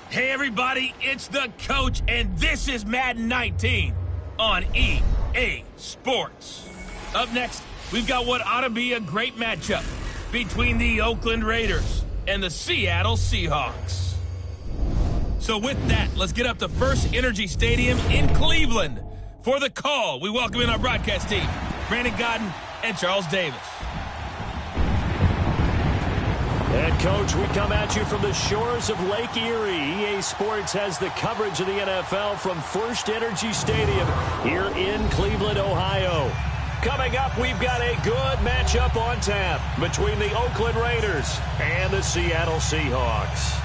Hey everybody, it's the coach, and this is Madden 19 on EA Sports. Up next, we've got what ought to be a great matchup between the Oakland Raiders and the Seattle Seahawks. So with that, let's get up to First Energy Stadium in Cleveland. For the call, we welcome in our broadcast team, Brandon Godden and Charles Davis. And, Coach, we come at you from the shores of Lake Erie. EA Sports has the coverage of the NFL from First Energy Stadium here in Cleveland, Ohio. Coming up, we've got a good matchup on tap between the Oakland Raiders and the Seattle Seahawks.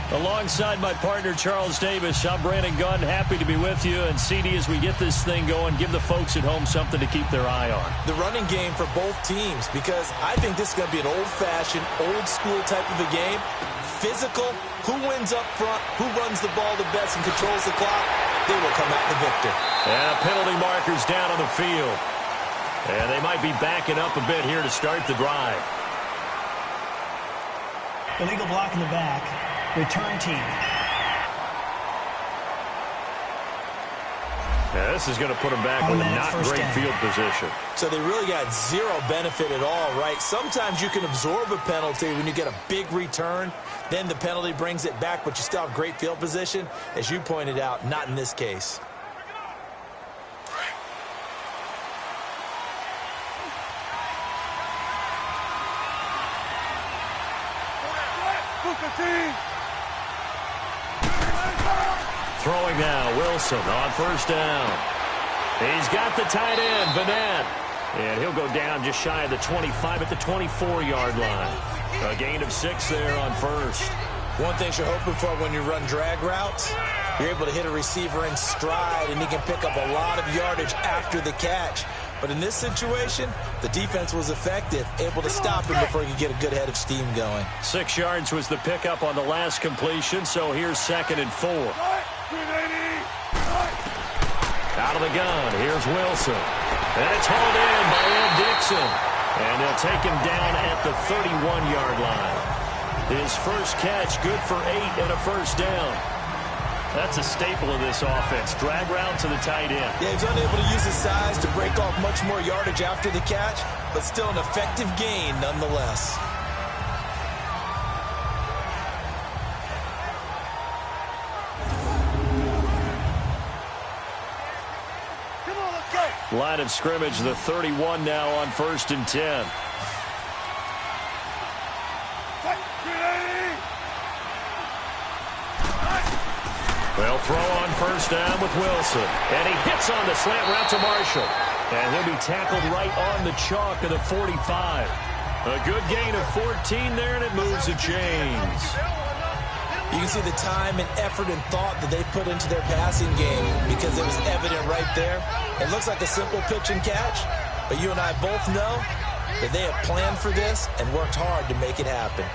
Alongside my partner, Charles Davis, I'm Brandon Gunn, happy to be with you. And, CD, as we get this thing going, give the folks at home something to keep their eye on. The running game for both teams, because I think this is going to be an old-fashioned, old-school type of a game. Physical, who wins up front, who runs the ball the best and controls the clock, they will come out the victor. And penalty markers down on the field. And they might be backing up a bit here to start the drive. Illegal block in the back. Return team. Yeah, this is going to put them back with a not great field position. So they really got zero benefit at all, right? Sometimes you can absorb a penalty when you get a big return. Then the penalty brings it back, but you still have great field position. As you pointed out, not in this case. Throwing now, Wilson on first down. He's got the tight end, Vanette. And he'll go down just shy of the 25 at the 24-yard line. A gain of 6 there on first. One thing you're hoping for when you run drag routes, you're able to hit a receiver in stride, and he can pick up a lot of yardage after the catch. But in this situation, the defense was effective, able to stop him before he could get a good head of steam going. 6 yards was the pickup on the last completion, so here's 2nd and 4. Out of the gun, here's Wilson. And it's hauled in by Ed Dixon. And they'll take him down at the 31-yard line. His first catch, good for 8 and a first down. That's a staple of this offense. Drag route to the tight end. Yeah, he's unable to use his size to break off much more yardage after the catch, but still an effective gain nonetheless. Line of scrimmage, the 31 now on 1st and 10. They'll throw on first down with Wilson. And he hits on the slant route to Marshall. And he'll be tackled right on the chalk of the 45. A good gain of 14 there, and it moves the chains. You can see the time and effort and thought that they put into their passing game because it was evident right there. It looks like a simple pitch and catch, but you and I both know that they have planned for this and worked hard to make it happen.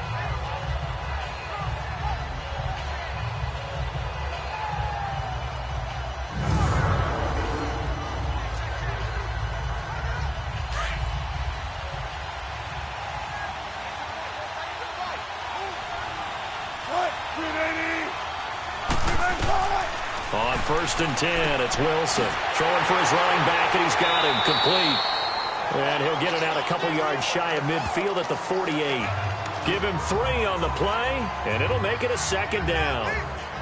On 1st and 10, it's Wilson. Throwing for his running back, and he's got him complete. And he'll get it out a couple yards shy of midfield at the 48. Give him 3 on the play, and it'll make it a 2nd down.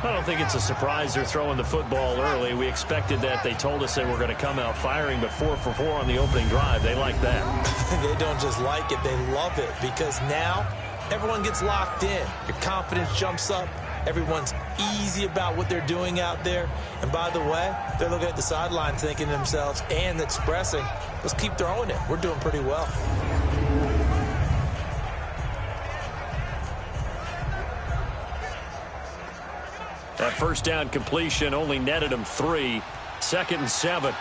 I don't think it's a surprise they're throwing the football early. We expected that. They told us they were going to come out firing, but 4 for 4 on the opening drive. They like that. They don't just like it, they love it, because now everyone gets locked in. Your confidence jumps up. Everyone's easy about what they're doing out there. And by the way, they're looking at the sideline thinking to themselves and expressing, let's keep throwing it. We're doing pretty well. That first down completion only netted him 3. 2nd and 7.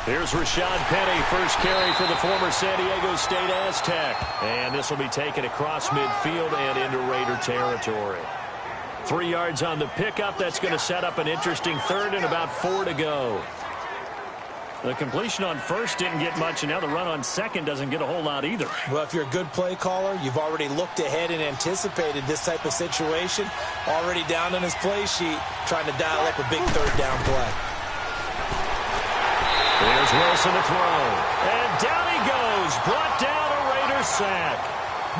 Here's Rashad Penny, first carry for the former San Diego State Aztec. And this will be taken across midfield and into Raider territory. 3 yards on the pickup. That's going to set up an interesting 3rd and about 4 to go. The completion on first didn't get much, and now the run on second doesn't get a whole lot either. Well, if you're a good play caller, you've already looked ahead and anticipated this type of situation. Already down on his play sheet, trying to dial up a big third down play. Here's Wilson to throw. And down he goes. Brought down a Raider sack.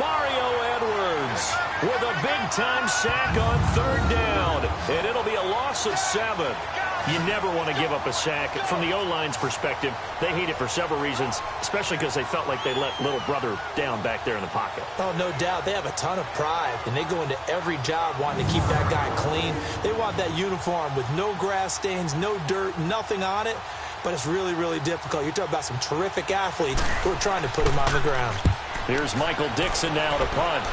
Mario Edwards with a big-time sack on third down. And it'll be a loss of 7. You never want to give up a sack. From the O-line's perspective, they hate it for several reasons, especially because they felt like they let little brother down back there in the pocket. Oh, no doubt. They have a ton of pride, and they go into every job wanting to keep that guy clean. They want that uniform with no grass stains, no dirt, nothing on it. But it's really, really difficult. You're talking about some terrific athletes who are trying to put him on the ground. Here's Michael Dixon now to punt.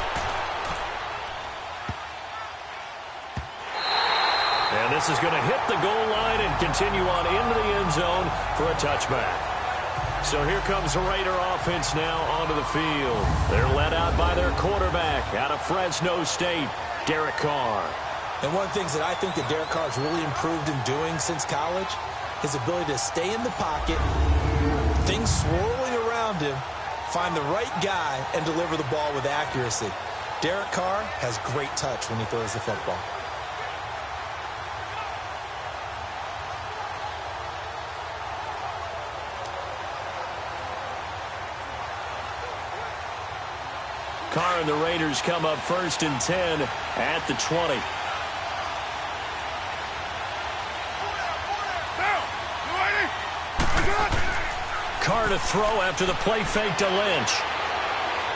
And this is going to hit the goal line and continue on into the end zone for a touchback. So here comes the Raider offense now onto the field. They're led out by their quarterback out of Fresno State, Derek Carr. And one of the things that I think that Derek Carr has really improved in doing since college, his ability to stay in the pocket, things swirling around him, find the right guy, and deliver the ball with accuracy. Derek Carr has great touch when he throws the football. Carr and the Raiders come up 1st and 10 at the 20. Carr to throw after the play fake to Lynch.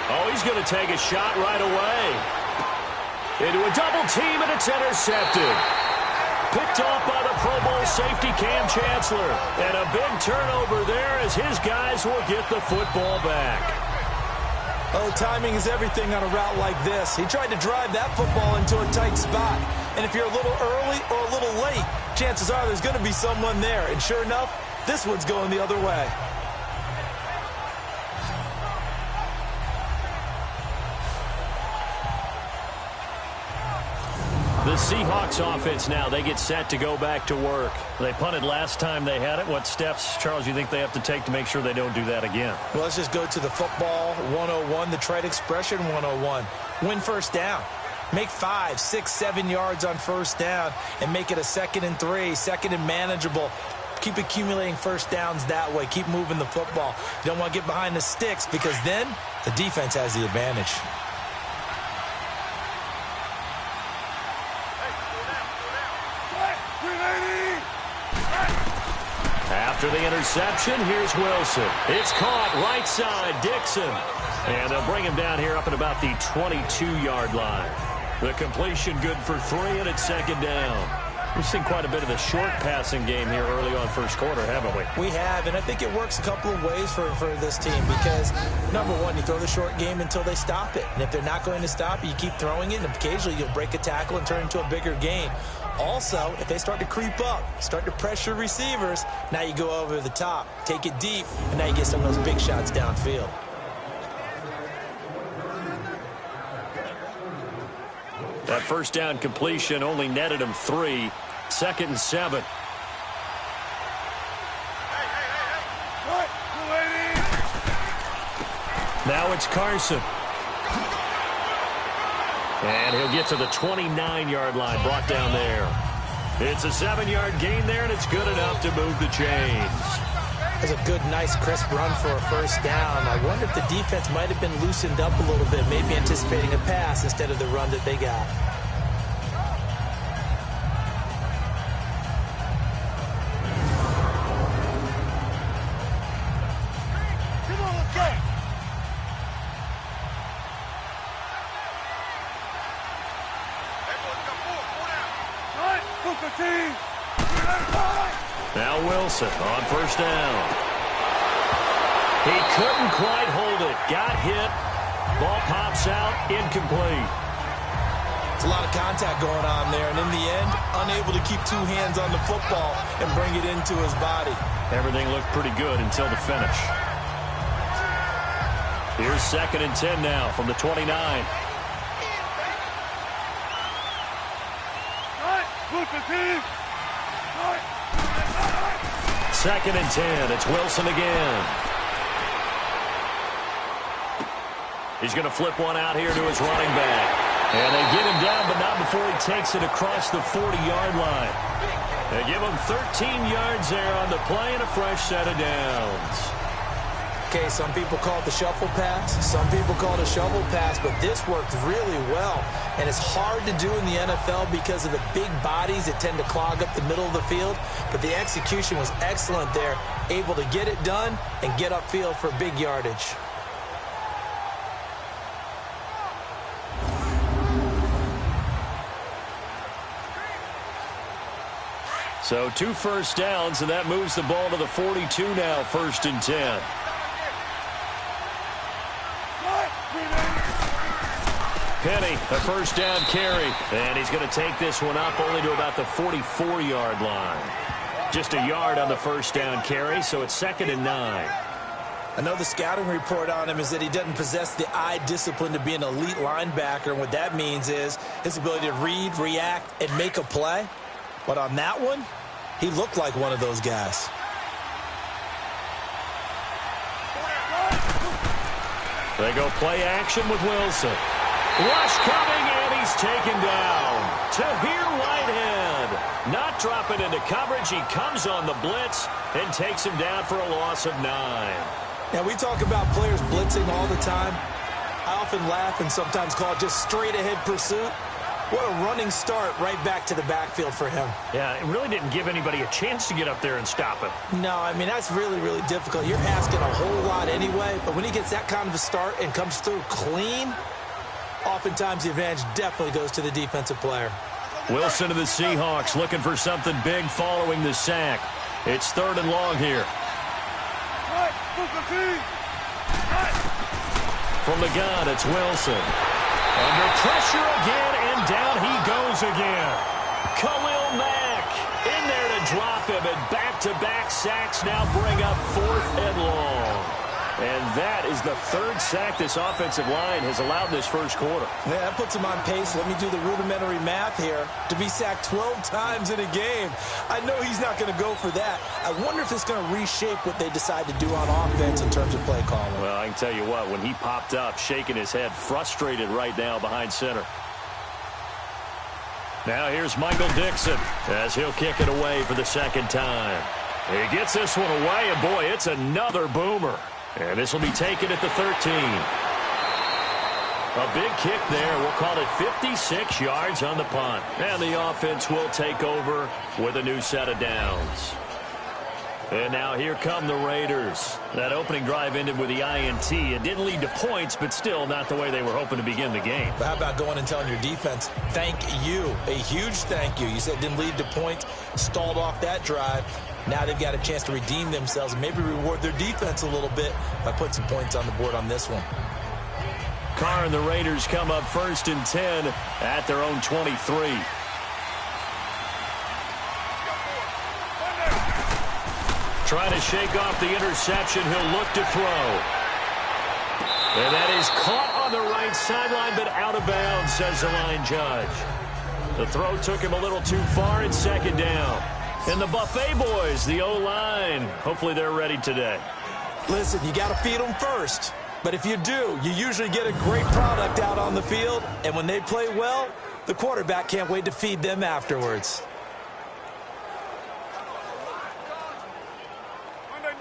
Oh, he's going to take a shot right away. Into a double team, and it's intercepted. Picked off by the Pro Bowl safety Cam Chancellor. And a big turnover there as his guys will get the football back. Oh, timing is everything on a route like this. He tried to drive that football into a tight spot. And if you're a little early or a little late, chances are there's going to be someone there. And sure enough, this one's going the other way. The Seahawks offense now, they get set to go back to work. They punted last time they had it. What steps, Charles, you think they have to take to make sure they don't do that again? Well, let's just go to the football 101, the trade expression 101. Win first down. Make 5, 6, 7 yards on first down and make it a 2nd and 3, 2nd and manageable. Keep accumulating first downs that way. Keep moving the football. You don't want to get behind the sticks because then the defense has the advantage. After the interception, here's Wilson. It's caught right side, Dixon. And they'll bring him down here up at about the 22-yard line. The completion good for 3, and it's 2nd down. We've seen quite a bit of the short passing game here early on first quarter, haven't we? We have, and I think it works a couple of ways for this team because, number one, you throw the short game until they stop it. And if they're not going to stop it, you keep throwing it, and occasionally you'll break a tackle and turn it into a bigger gain. Also, if they start to creep up, start to pressure receivers, now you go over the top, take it deep, and now you get some of those big shots downfield. That first down completion only netted him 3. 2nd and 7. Now it's Carson. And he'll get to the 29-yard line, brought down there. It's a 7-yard gain there, and it's good enough to move the chains. That's a good, nice, crisp run for a first down. I wonder if the defense might have been loosened up a little bit, maybe anticipating a pass instead of the run that they got. Now Wilson on first down. He couldn't quite hold it. Got hit. Ball pops out. Incomplete. It's a lot of contact going on there, and in the end, unable to keep 2 hands on the football and bring it into his body. Everything looked pretty good until the finish. Here's 2nd and 10 now from the 29. 2nd and 10. It's Wilson again. He's going to flip one out here to his running back. And they get him down, but not before he takes it across the 40-yard line. They give him 13 yards there on the play and a fresh set of downs. Okay, some people call it the shuffle pass. Some people call it a shovel pass, but this worked really well. And it's hard to do in the NFL because of the big bodies that tend to clog up the middle of the field. But the execution was excellent there, able to get it done and get upfield for big yardage. So 2 first downs, and that moves the ball to the 42 now, 1st and 10. Penny, a first down carry, and he's going to take this one up only to about the 44-yard line. Just a yard on the first down carry, so it's 2nd and 9. I know the scouting report on him is that he doesn't possess the eye discipline to be an elite linebacker, and what that means is his ability to read, react, and make a play. But on that one, he looked like one of those guys. They go play action with Wilson. Rush coming, and he's taken down. Tahir Whitehead not dropping into coverage. He comes on the blitz and takes him down for a loss of 9. Now, we talk about players blitzing all the time. I often laugh and sometimes call it just straight-ahead pursuit. What a running start right back to the backfield for him. Yeah, it really didn't give anybody a chance to get up there and stop him. No, I mean, that's really, really difficult. You're asking a whole lot anyway, but when he gets that kind of a start and comes through clean, oftentimes the advantage definitely goes to the defensive player. Wilson to the Seahawks looking for something big following the sack. It's 3rd and long here. From the gun, it's Wilson. Under pressure again, and down he goes again. Khalil Mack in there to drop him, and back-to-back sacks now bring up 4th and long. And that is the 3rd sack this offensive line has allowed this first quarter. Yeah, that puts him on pace. Let me do the rudimentary math here. To be sacked 12 times in a game, I know he's not going to go for that. I wonder if it's going to reshape what they decide to do on offense in terms of play calling. Well, I can tell you what, when he popped up, shaking his head, frustrated right now behind center. Now here's Michael Dixon as he'll kick it away for the 2nd time. He gets this one away, and boy, it's another boomer. And this will be taken at the 13. A big kick there. We'll call it 56 yards on the punt. And the offense will take over with a new set of downs. And now here come the Raiders. That opening drive ended with the INT. It didn't lead to points, but still not the way they were hoping to begin the game. But how about going and telling your defense, thank you, a huge thank you. You said it didn't lead to points, stalled off that drive. Now they've got a chance to redeem themselves and maybe reward their defense a little bit by putting some points on the board on this one. Carr and the Raiders come up 1st and 10 at their own 23. Trying to shake off the interception. He'll look to throw. And that is caught on the right sideline, but out of bounds, says the line judge. The throw took him a little too far. It's 2nd down. And the Buffet boys, the O-line, hopefully they're ready today. Listen, you got to feed them first. But if you do, you usually get a great product out on the field. And when they play well, the quarterback can't wait to feed them afterwards.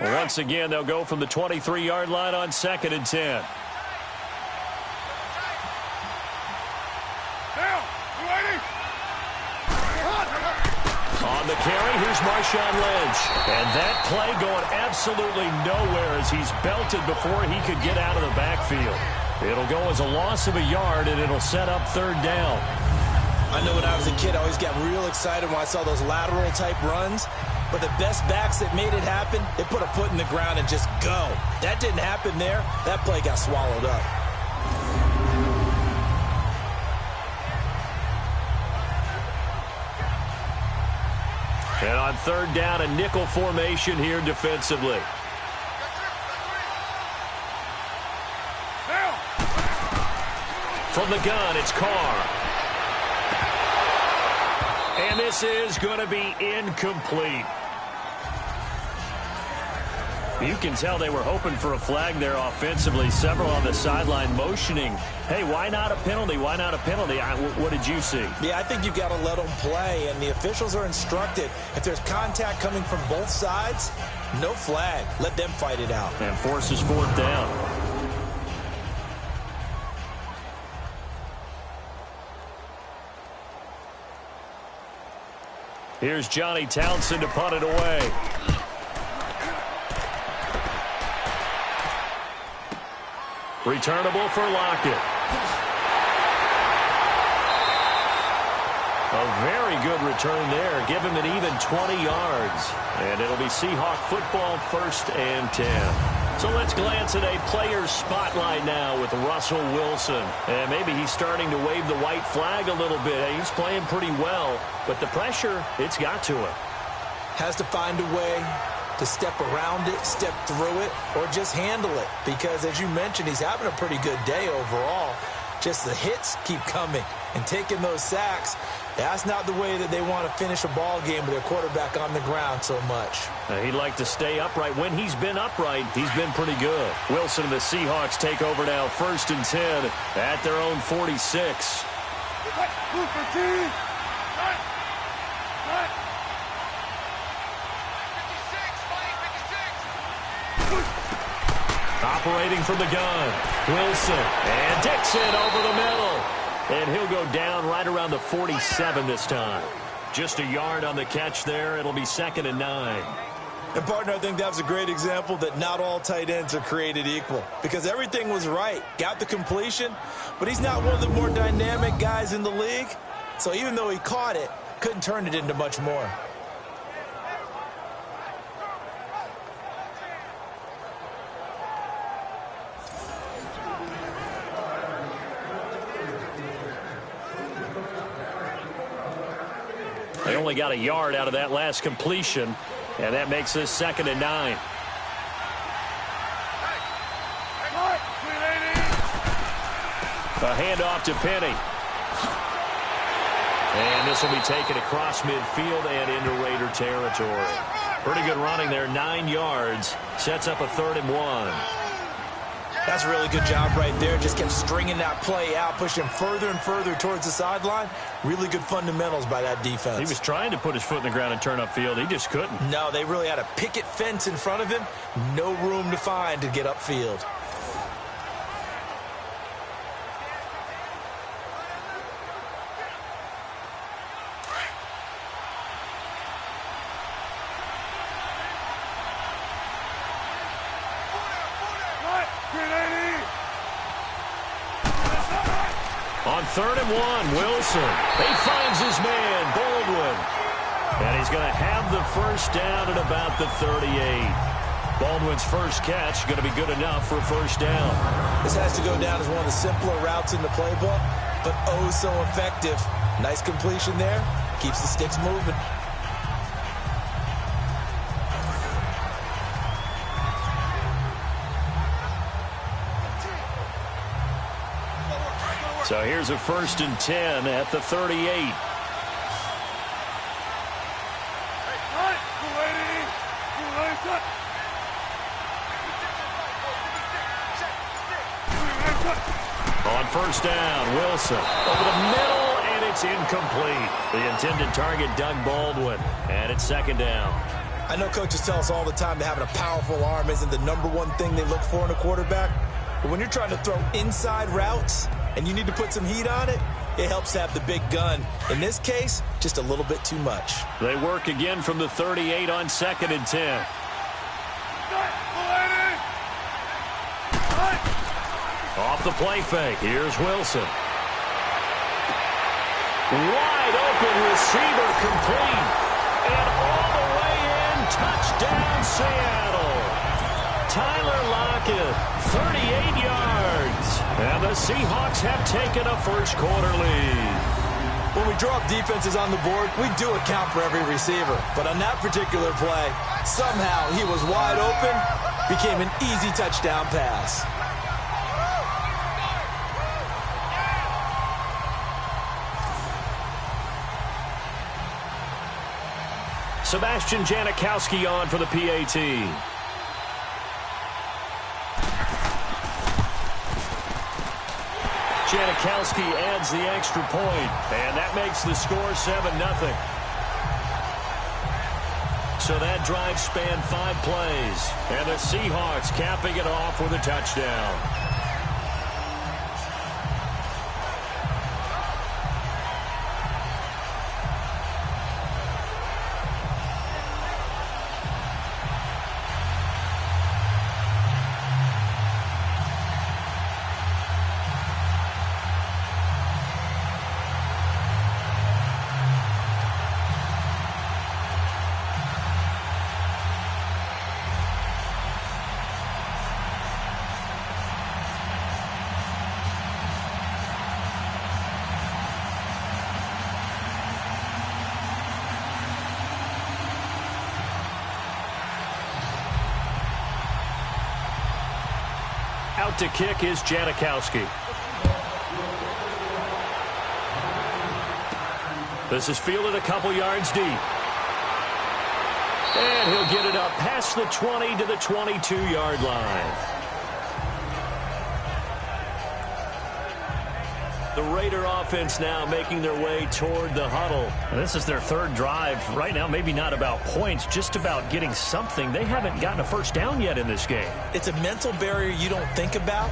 Well, once again, they'll go from the 23-yard line on 2nd and 10. On the carry, here's Marshawn Lynch. And that play going absolutely nowhere as he's belted before he could get out of the backfield. It'll go as a loss of a yard, and it'll set up 3rd down. I know when I was a kid, I always got real excited when I saw those lateral-type runs. But the best backs that made it happen, they put a foot in the ground and just go. That didn't happen there. That play got swallowed up. And on 3rd down, a nickel formation here defensively. From the gun, it's Carr. And this is going to be incomplete. You can tell they were hoping for a flag there offensively. Several on the sideline motioning, hey, why not a penalty? Why not a penalty? What did you see? Yeah, I think you've got to let them play, and the officials are instructed. If there's contact coming from both sides, no flag. Let them fight it out. And forces fourth down. Here's Johnny Townsend to punt it away. Returnable for Lockett. A very good return there. Give him an even 20 yards. And it'll be Seahawk football, 1st and 10. So let's glance at a player's spotlight now with Russell Wilson. And maybe he's starting to wave the white flag a little bit. He's playing pretty well, but the pressure, it's got to him. Has to find a way to step around it, step through it, or just handle it. Because, as you mentioned, he's having a pretty good day overall. Just the hits keep coming and taking those sacks. That's not the way that they want to finish a ball game with their quarterback on the ground so much. He'd like to stay upright. When he's been upright, he's been pretty good. Wilson and the Seahawks take over now, 1st and 10 at their own 46. Operating from the gun, Wilson, and Dixon over the middle. And he'll go down right around the 47 this time. Just a yard on the catch there. It'll be 2nd and 9. And, partner, I think that was a great example that not all tight ends are created equal. Because everything was right. Got the completion, but he's not one of the more dynamic guys in the league. So even though he caught it, couldn't turn it into much more. They only got a yard out of that last completion, and that makes this 2nd and 9. A handoff to Penny. And this will be taken across midfield and into Raider territory. Pretty good running there, 9 yards. Sets up a 3rd and 1. That's a really good job right there. Just kept stringing that play out, pushing further and further towards the sideline. Really good fundamentals by that defense. He was trying to put his foot in the ground and turn upfield. He just couldn't. No, they really had a picket fence in front of him. No room to find to get upfield. On 3rd and 1, Wilson. He finds his man, Baldwin. And he's going to have the first down at about the 38. Baldwin's first catch going to be good enough for a first down. This has to go down as one of the simpler routes in the playbook, but oh so effective. Nice completion there. Keeps the sticks moving. So here's a 1st and 10 at the 38. On 1st down, Wilson over the middle, and it's incomplete. The intended target, Doug Baldwin, and it's 2nd down. I know coaches tell us all the time that having a powerful arm isn't the #1 thing they look for in a quarterback. But when you're trying to throw inside routes and you need to put some heat on it, it helps to have the big gun. In this case, just a little bit too much. They work again from the 38 on 2nd and 10. Off the play fake. Here's Wilson. Wide open receiver complete. And all the way in. Touchdown, Seattle. Tyler Lockett, 38 yards. And the Seahawks have taken a first-quarter lead. When we draw up defenses on the board, we do account for every receiver. But on that particular play, somehow he was wide open, became an easy touchdown pass. Sebastian Janikowski on for the PAT. Janikowski adds the extra point, and that makes the score 7-0. So that drive spanned 5 plays, and the Seahawks capping it off with a touchdown. Out to kick is Janikowski. This is fielded a couple yards deep. And he'll get it up past the 20 to the 22-yard line. The Raider offense now making their way toward the huddle. This is their 3rd drive. Right now, maybe not about points, just about getting something. They haven't gotten a first down yet in this game. It's a mental barrier you don't think about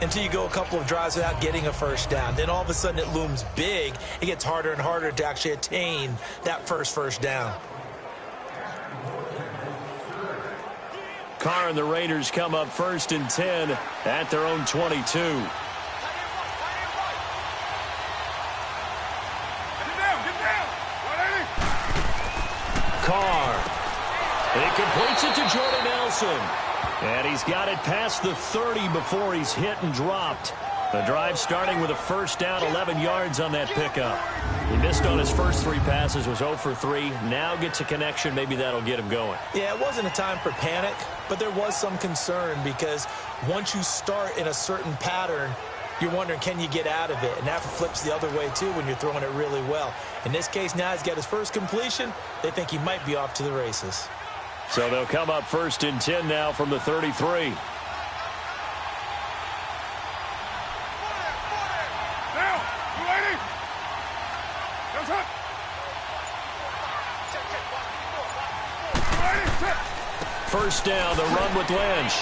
until you go a couple of drives without getting a first down. Then all of a sudden it looms big. It gets harder and harder to actually attain that first down. Carr and the Raiders come up 1st and 10 at their own 22. Carr. He completes it to Jordan Nelson. And he's got it past the 30 before he's hit and dropped. The drive starting with a first down, 11 yards on that pickup. He missed on his first 3 passes, was 0 for 3. Now gets a connection. Maybe that'll get him going. Yeah, it wasn't a time for panic, but there was some concern because once you start in a certain pattern, you're wondering, can you get out of it? And that flips the other way, too, when you're throwing it really well. In this case, now he's got his first completion. They think he might be off to the races. So they'll come up 1st and 10 now from the 33. First down, the run with Lynch.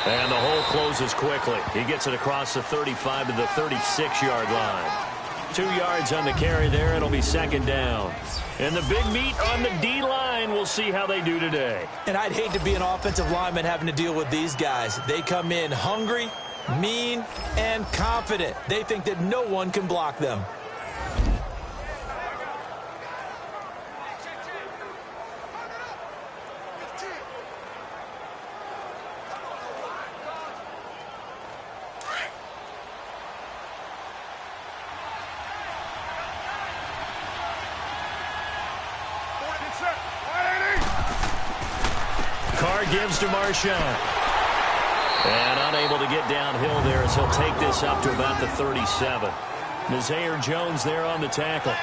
And the hole closes quickly. He gets it across the 35 to the 36-yard line. 2 yards on the carry there. It'll be 2nd down. And the big meat on the D-line. We'll see how they do today. And I'd hate to be an offensive lineman having to deal with these guys. They come in hungry, mean, and confident. They think that no one can block them. Carr gives to Marshawn. And unable to get downhill there as he'll take this up to about the 37. Nazaire Jones there on the tackle.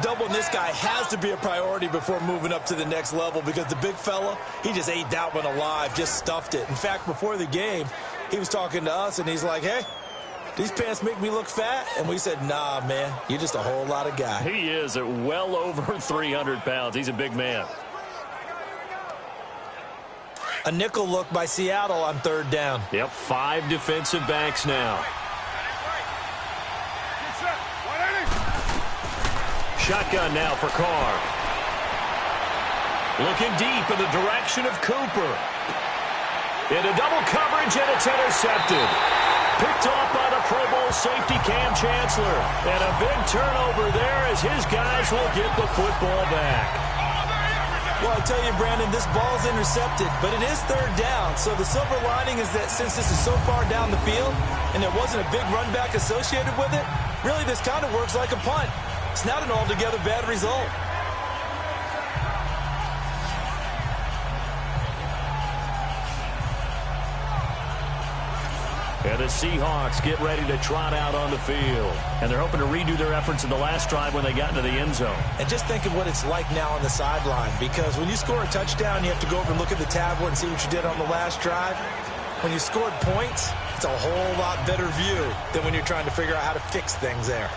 Doubling this guy has to be a priority before moving up to the next level because the big fella, he just ate that one alive, just stuffed it. In fact, before the game, he was talking to us, and he's like, hey, these pants make me look fat? And we said, nah, man, you're just a whole lot of guy. He is at well over 300 pounds. He's a big man. A nickel look by Seattle on 3rd down. Yep, 5 defensive backs now. Shotgun now for Carr. Looking deep in the direction of Cooper. Into double coverage, and it's intercepted. Picked off by the Pro Bowl safety Cam Chancellor. And a big turnover there as his guys will get the football back. Well, I tell you, Brandon, this ball's intercepted, but it is 3rd down. So the silver lining is that since this is so far down the field and there wasn't a big run back associated with it, really this kind of works like a punt. It's not an altogether bad result. And the Seahawks get ready to trot out on the field. And they're hoping to redo their efforts in the last drive when they got into the end zone. And just think of what it's like now on the sideline, because when you score a touchdown, you have to go over and look at the tablet and see what you did on the last drive. when you scored points, it's a whole lot better view than when you're trying to figure out how to fix things there.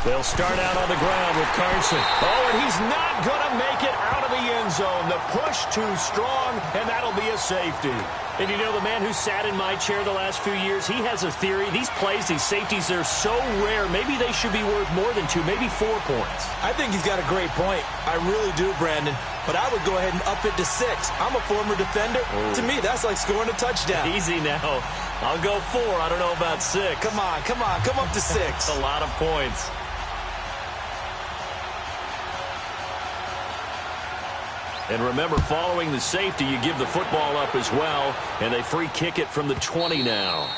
They'll start out on the ground with Carson. Oh, and he's not going to make it out of the end zone. The push too strong, and that'll be a safety. And you know, the man who sat in my chair the last few years, he has a theory. These plays, these safeties, they're so rare. Maybe they should be worth more than 2, maybe 4 points. I think he's got a great point. I really do, Brandon. But I would go ahead and up it to 6. I'm a former defender. Oh. To me, that's like scoring a touchdown. Easy now. I'll go 4. I don't know about 6. Come on. Come up to 6. That's a lot of points. And remember, following the safety, you give the football up as well, and they free kick it from the 20 now.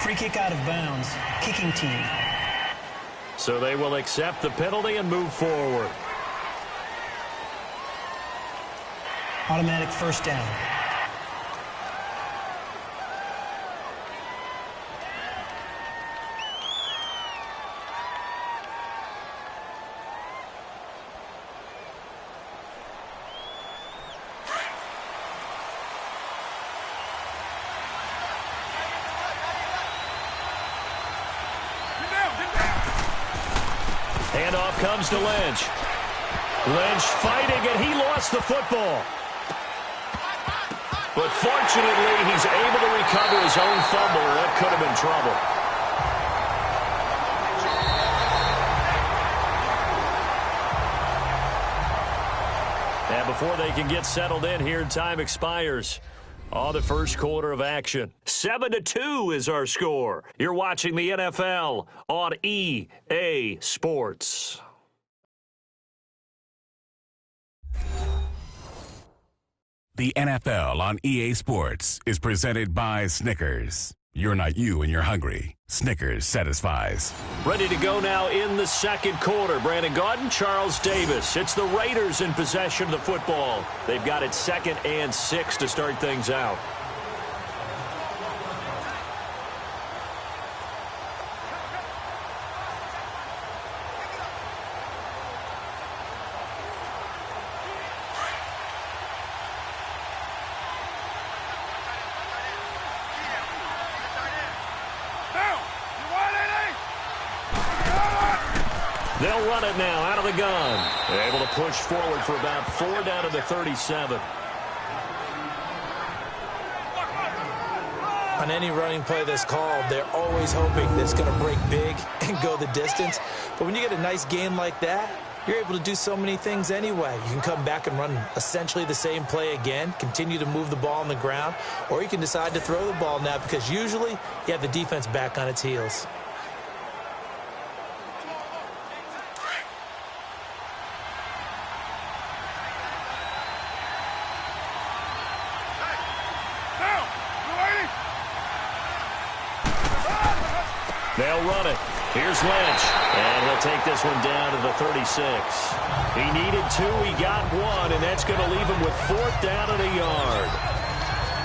Free kick out of bounds. Kicking team. So they will accept the penalty and move forward. Automatic first down. Handoff comes to Lynch. Lynch fighting, and he lost the football. But fortunately, he's able to recover his own fumble, or that could have been trouble. And before they can get settled in here, time expires on the first quarter of action. 7-2 is our score. You're watching the NFL on EA Sports. The NFL on EA Sports is presented by Snickers. You're not you and you're hungry. Snickers satisfies. Ready to go now in the second quarter. Brandon Gaudin, Charles Davis. It's the Raiders in possession of the football. They've got it 2nd and 6 to start things out. They'll run it now out of the gun. They're able to push forward for about 4 down to the 37. On any running play that's called, they're always hoping that it's going to break big and go the distance. But when you get a nice game like that, you're able to do so many things anyway. You can come back and run essentially the same play again, continue to move the ball on the ground, or you can decide to throw the ball now because usually you have the defense back on its heels. They'll run it. Here's Lynch. And he'll take this one down to the 36. He needed 2. He got 1. And that's going to leave him with 4th down and a yard.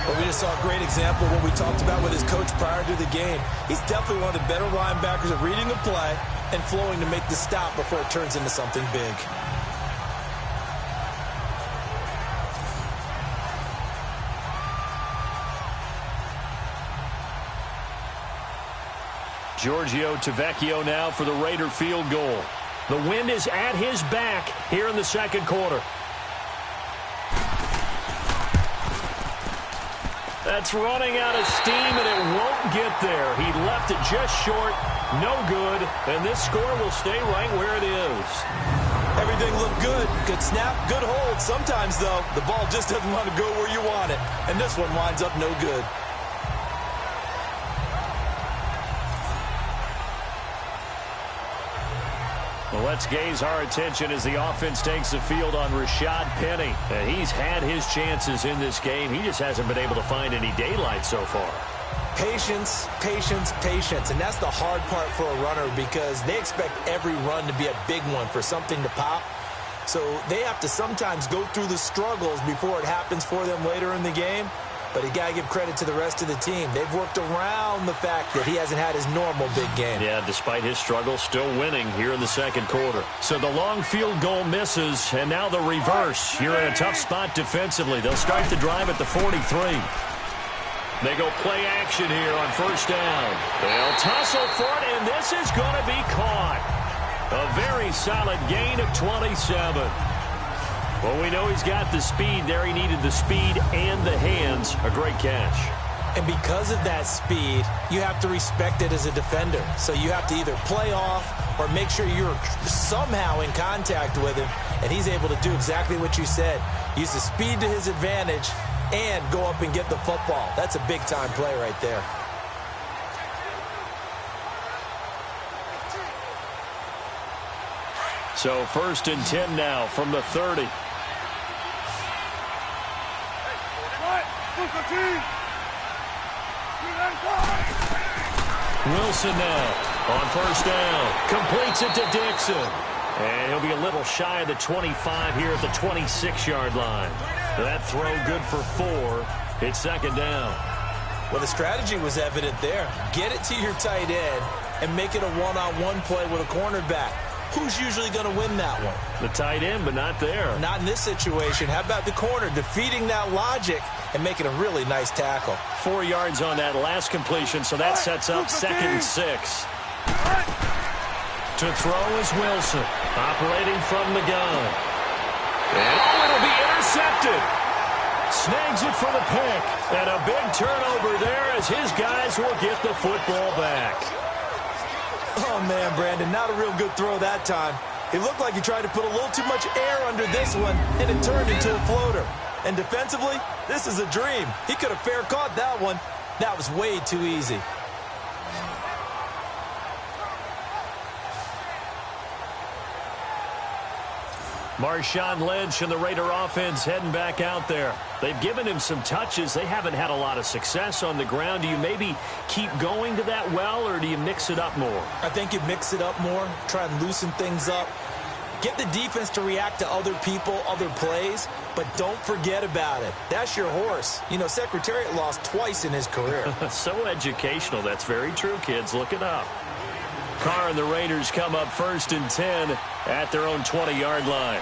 Well, we just saw a great example of what we talked about with his coach prior to the game. He's definitely one of the better linebackers at reading a play and flowing to make the stop before it turns into something big. Giorgio Tavecchio now for the Raider field goal. The wind is at his back here in the second quarter. That's running out of steam, and it won't get there. He left it just short. No good. And this score will stay right where it is. Everything looked good. Good snap, good hold. Sometimes, though, the ball just doesn't want to go where you want it. And this one winds up no good. Well, let's gaze our attention as the offense takes the field on Rashad Penny. And he's had his chances in this game. He just hasn't been able to find any daylight so far. Patience, patience, patience. And that's the hard part for a runner because they expect every run to be a big one for something to pop. So they have to sometimes go through the struggles before it happens for them later in the game. But you got to give credit to the rest of the team. They've worked around the fact that he hasn't had his normal big game. Yeah, despite his struggles, still winning here in the second quarter. So the long field goal misses, and now the reverse. You're in a tough spot defensively. They'll start the drive at the 43. They go play action here on first down. They'll tussle for it, and this is going to be caught. A very solid gain of 27. Well, we know he's got the speed there. He needed the speed and the hands. A great catch. And because of that speed, you have to respect it as a defender. So you have to either play off or make sure you're somehow in contact with him, and he's able to do exactly what you said. Use the speed to his advantage and go up and get the football. That's a big-time play right there. So first and 10 now from the 30. Wilson now on first down. Completes it to Dixon. And he'll be a little shy of the 25 here at the 26-yard line. That throw good for 4. It's second down. Well, the strategy was evident there. Get it to your tight end and make it a one-on-one play with a cornerback. Who's usually going to win that one? The tight end, but not there. Not in this situation. How about the corner defeating that logic and making a really nice tackle? 4 yards on that last completion, so that sets up second and 6. To throw is Wilson, operating from the gun. And it'll be intercepted. Snags it for the pick. And a big turnover there as his guys will get the football back. Oh, man, Brandon, not a real good throw that time. It looked like he tried to put a little too much air under this one, and it turned into a floater. And defensively, this is a dream. He could have fair caught that one. That was way too easy. Marshawn Lynch and the Raider offense heading back out there. They've given him some touches. They haven't had a lot of success on the ground. Do you maybe keep going to that well, or do you mix it up more? I think you mix it up more, try and loosen things up. Get the defense to react to other people, other plays, but don't forget about it. That's your horse. You know, Secretariat lost twice in his career. So educational. That's very true, kids. Look it up. Carr and the Raiders come up first and 10 at their own 20-yard line.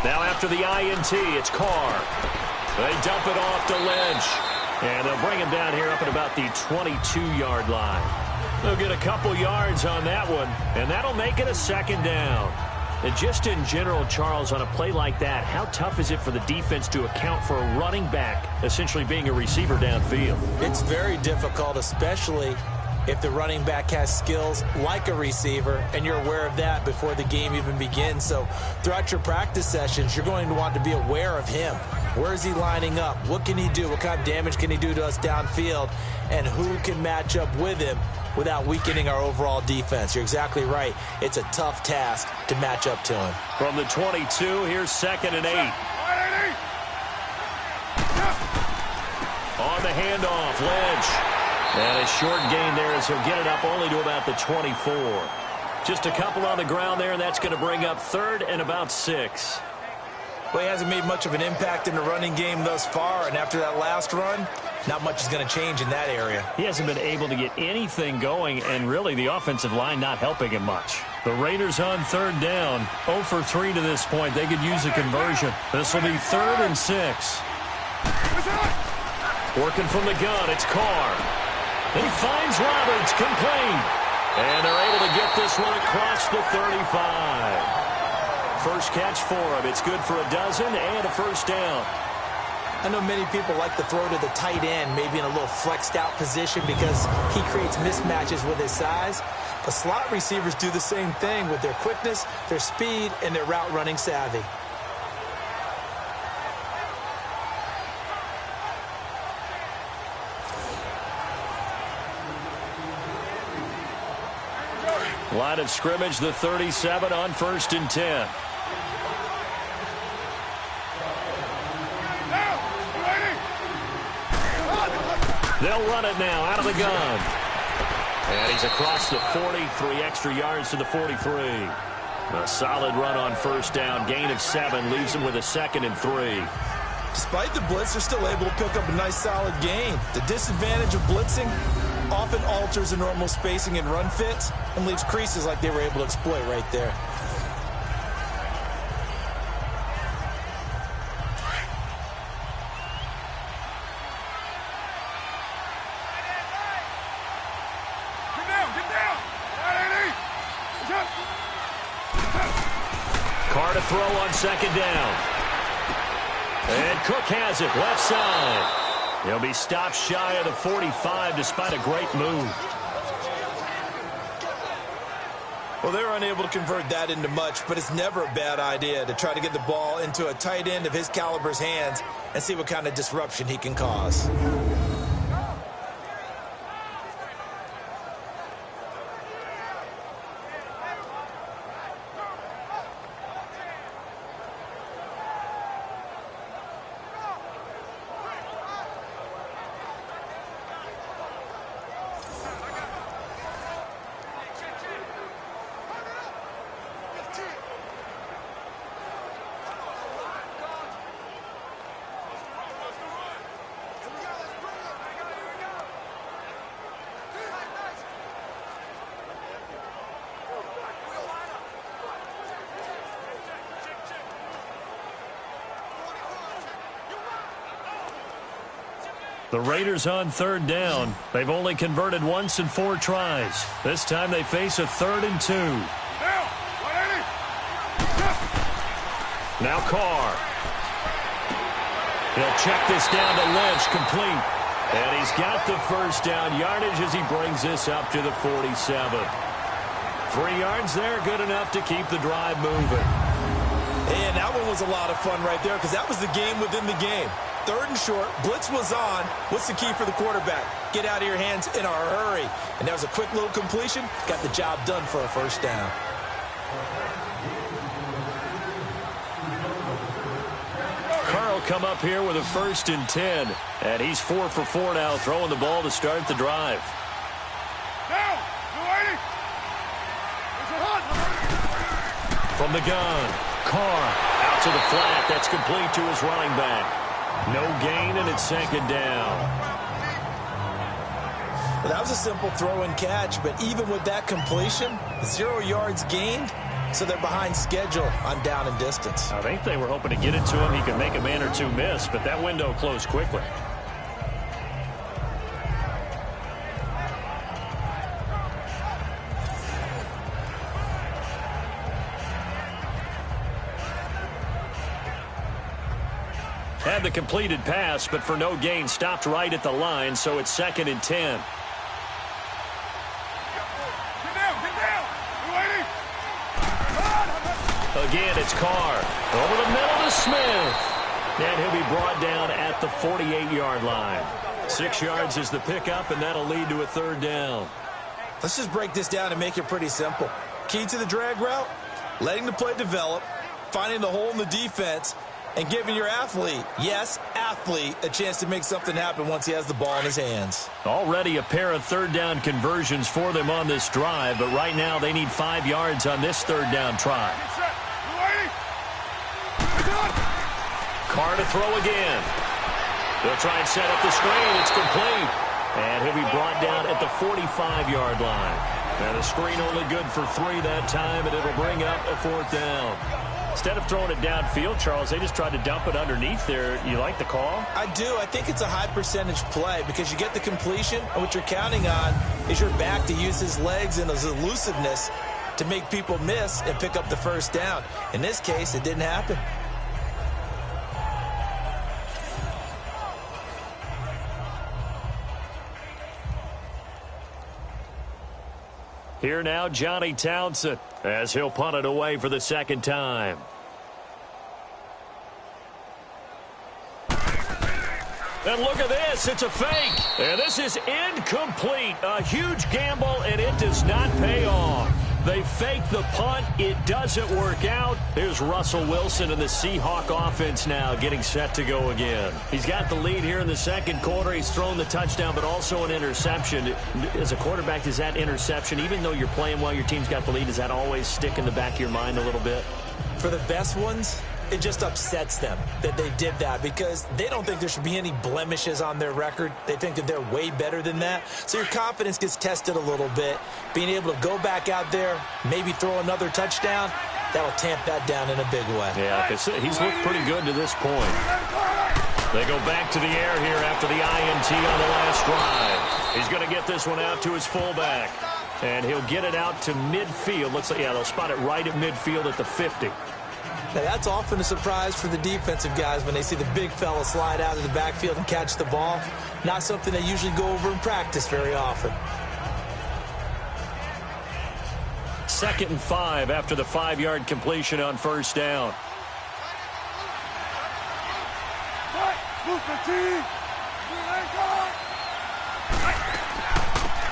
Now after the INT, it's Carr. They dump it off to Lynch. And they'll bring him down here up at about the 22-yard line. They'll get a couple yards on that one, and that'll make it a second down. And just in general, Charles, on a play like that, how tough is it for the defense to account for a running back essentially being a receiver downfield? It's very difficult, especially if the running back has skills like a receiver, and you're aware of that before the game even begins. So throughout your practice sessions, you're going to want to be aware of him. Where is he lining up? What can he do? What kind of damage can he do to us downfield? And who can match up with him without weakening our overall defense? You're exactly right. It's a tough task to match up to him. From the 22, here's second and 8. On the handoff, Lynch. And a short gain there as he'll get it up only to about the 24. Just a couple on the ground there, and that's going to bring up third and about 6. Well, he hasn't made much of an impact in the running game thus far, and after that last run, not much is going to change in that area. He hasn't been able to get anything going, and really the offensive line not helping him much. The Raiders on third down, 0 for 3 to this point. They could use a conversion. This will be third and 6. Working from the gun, it's Carr. He finds Roberts, complete. And they're able to get this one across the 35. First catch for him. It's good for a dozen and a first down. I know many people like to throw to the tight end, maybe in a little flexed out position because he creates mismatches with his size. But slot receivers do the same thing with their quickness, their speed, and their route running savvy. Line of scrimmage, the 37 on first and 10. They'll run it now out of the gun. he's across the 40, 3 extra yards to the 43. A solid run on first down. Gain of 7 leaves him with a 2nd and 3. Despite the blitz, they're still able to pick up a nice solid gain. The disadvantage of blitzing often alters the normal spacing and run fits and leaves creases like they were able to exploit right there. Carr to throw on 2nd down. And Cook has it, left side. He'll be stopped shy of the 45 despite a great move. Well, they were unable to convert that into much, but it's never a bad idea to try to get the ball into a tight end of his caliber's hands and see what kind of disruption he can cause. The Raiders on 3rd down. They've only converted once in 4 tries. This time they face a 3rd and 2. Now Carr. He'll check this down to Lynch, complete. And he's got the first down yardage as he brings this up to the 47. 3 yards there, good enough to keep the drive moving. And that one was a lot of fun right there because that was the game within the game. 3rd and short, blitz was on. What's the key for the quarterback? Get out of your hands in a hurry. And that was a quick little completion. Got the job done for a first down. Carr will come up here with a 1st and 10. And he's 4 for 4 now, throwing the ball to start the drive. From the gun, Carr out to the flat. That's complete to his running back. No gain, and it's 2nd down. Well, that was a simple throw and catch, but even with that completion, 0 yards gained, so they're behind schedule on down and distance. I think they were hoping to get it to him. He could make a man or 2 miss, but that window closed quickly. Had the completed pass, but for no gain, stopped right at the line, so it's 2nd and 10. Again, it's Carr. Over the middle to Smith. And he'll be brought down at the 48-yard line. 6 yards is the pickup, and that'll lead to a 3rd down. Let's just break this down and make it pretty simple. Key to the drag route, letting the play develop, finding the hole in the defense, and giving your athlete, yes, athlete, a chance to make something happen once he has the ball in his hands. Already a pair of 3rd down conversions for them on this drive, but right now they need 5 yards on this 3rd down try. Carr to throw again. They'll try and set up the screen. It's complete. And he'll be brought down at the 45-yard line. And the screen only good for 3 that time, and it'll bring up a 4th down. Instead of throwing it downfield, Charles, they just tried to dump it underneath there. You like the call? I do. I think it's a high percentage play because you get the completion, and what you're counting on is your back to use his legs and his elusiveness to make people miss and pick up the first down. In this case, it didn't happen. Here now, Johnny Townsend, as he'll punt it away for the 2nd time. And look at this. It's a fake. And this is incomplete. A huge gamble, and it does not pay off. They fake the punt. It doesn't work out. Here's Russell Wilson and the Seahawk offense now getting set to go again. He's got the lead here in the second quarter. He's thrown the touchdown, but also an interception. As a quarterback, does that interception, even though you're playing well, your team's got the lead, does that always stick in the back of your mind a little bit? For the best ones, it just upsets them that they did that because they don't think there should be any blemishes on their record. They think that they're way better than that. So your confidence gets tested a little bit. Being able to go back out there, maybe throw another touchdown, that'll tamp that down in a big way. Yeah, because he's looked pretty good to this point. They go back to the air here after the INT on the last drive. He's going to get this one out to his fullback. And he'll get it out to midfield. Looks like, yeah, they'll spot it right at midfield at the 50. Now, that's often a surprise for the defensive guys when they see the big fella slide out of the backfield and catch the ball. Not something they usually go over in practice very often. 2nd and 5 after the 5-yard completion on first down.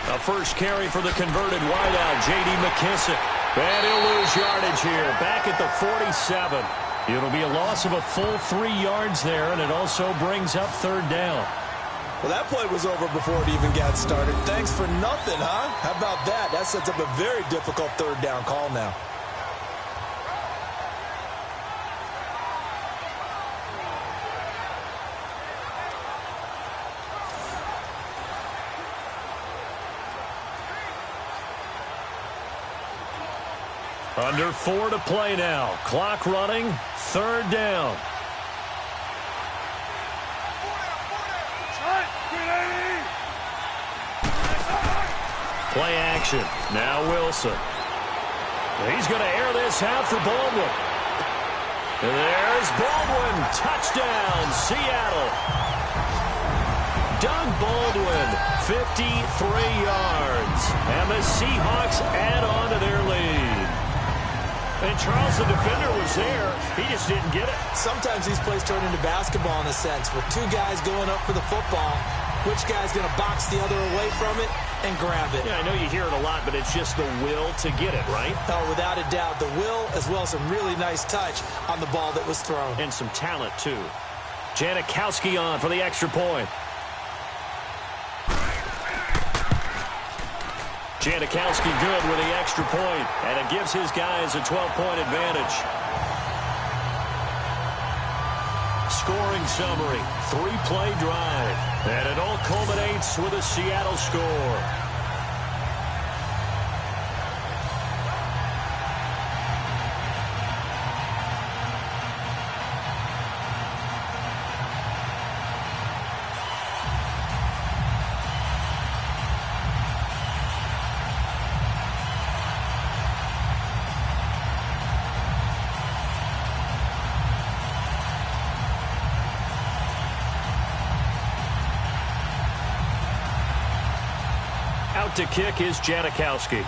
A first carry for the converted wideout, J.D. McKissick. And he'll lose yardage here, back at the 47. It'll be a loss of a full 3 yards there, and it also brings up 3rd down. Well, that play was over before it even got started. Thanks for nothing, huh? How about that? That sets up a very difficult 3rd down call now. Under 4 to play now. Clock running. 3rd down. Play action. Now Wilson. He's going to air this out for Baldwin. And there's Baldwin. Touchdown, Seattle. Doug Baldwin, 53 yards. And the Seahawks add on to their lead. And Charles, the defender, was there. He just didn't get it. Sometimes these plays turn into basketball in a sense, with 2 guys going up for the football. Which guy's going to box the other away from it and grab it? Yeah, I know you hear it a lot, but it's just the will to get it, right? Oh, without a doubt. The will, as well as some really nice touch on the ball that was thrown. And some talent, too. Janikowski on for the extra point. Janikowski good with the extra point, and it gives his guys a 12-point advantage. Scoring summary, 3-play drive, and it all culminates with a Seattle score. Out to kick is Janikowski.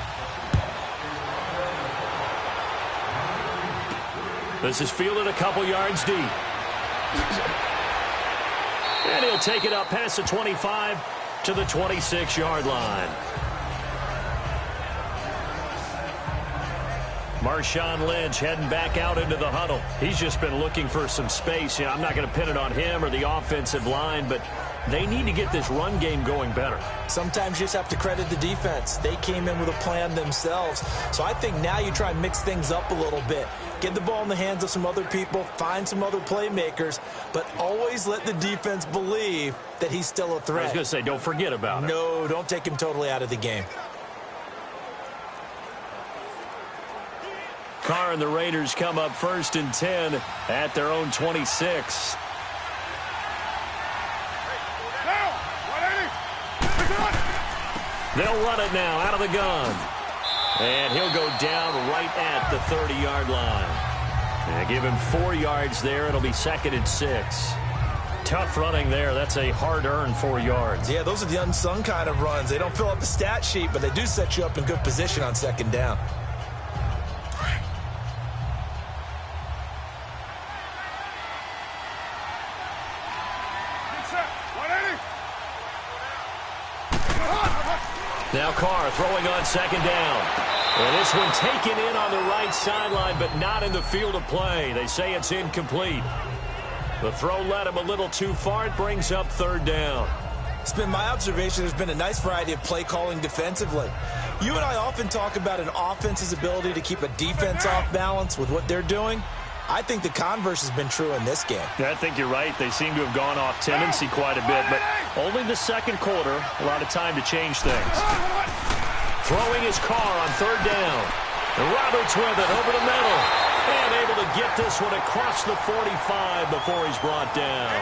This is fielded a couple yards deep. And he'll take it up past the 25 to the 26-yard line. Marshawn Lynch heading back out into the huddle. He's just been looking for some space. You know, I'm not going to pin it on him or the offensive line, but they need to get this run game going better. Sometimes you just have to credit the defense. They came in with a plan themselves. So I think now you try and mix things up a little bit. Get the ball in the hands of some other people, find some other playmakers, but always let the defense believe that he's still a threat. I was going to say, don't forget about it. No, don't take him totally out of the game. Carr and the Raiders come up 1st and 10 at their own 26. They'll run it now out of the gun. And he'll go down right at the 30-yard line. And give him 4 yards there. It'll be 2nd and 6. Tough running there. That's a hard-earned 4 yards. Yeah, those are the unsung kind of runs. They don't fill up the stat sheet, but they do set you up in good position on 2nd down. Now Carr throwing on second down. And this one taken in on the right sideline, but not in the field of play. They say it's incomplete. The throw led him a little too far. It brings up third down. It's been my observation there's been a nice variety of play calling defensively. You and I often talk about an offense's ability to keep a defense off balance with what they're doing. I think the converse has been true in this game. Yeah, I think you're right. They seem to have gone off tendency quite a bit, but only the second quarter, a lot of time to change things. Throwing his Carr on third down. And Roberts with it over the middle. And able to get this one across the 45 before he's brought down.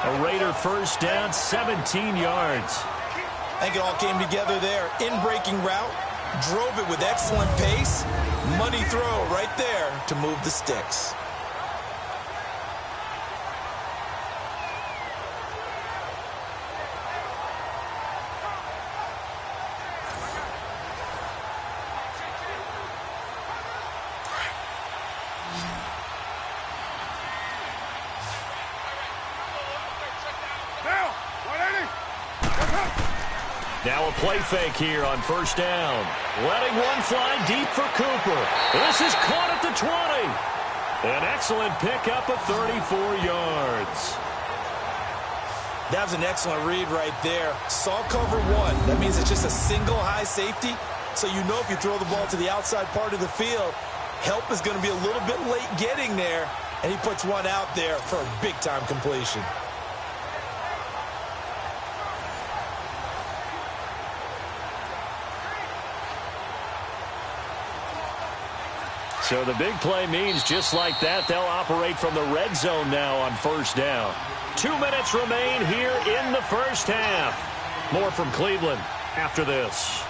A Raider first down, 17 yards. I think it all came together there. In-breaking route, drove it with excellent pace. Money throw right there to move the sticks. Now a play fake here on first down. Letting one fly deep for Cooper. This is caught at the 20. An excellent pickup of 34 yards. That was an excellent read right there. Saw cover one. That means it's just a single high safety. So you know if you throw the ball to the outside part of the field, help is going to be a little bit late getting there. And he puts one out there for a big-time completion. So the big play means just like that, they'll operate from the red zone now on first down. 2 minutes remain here in the first half. More from Cleveland after this.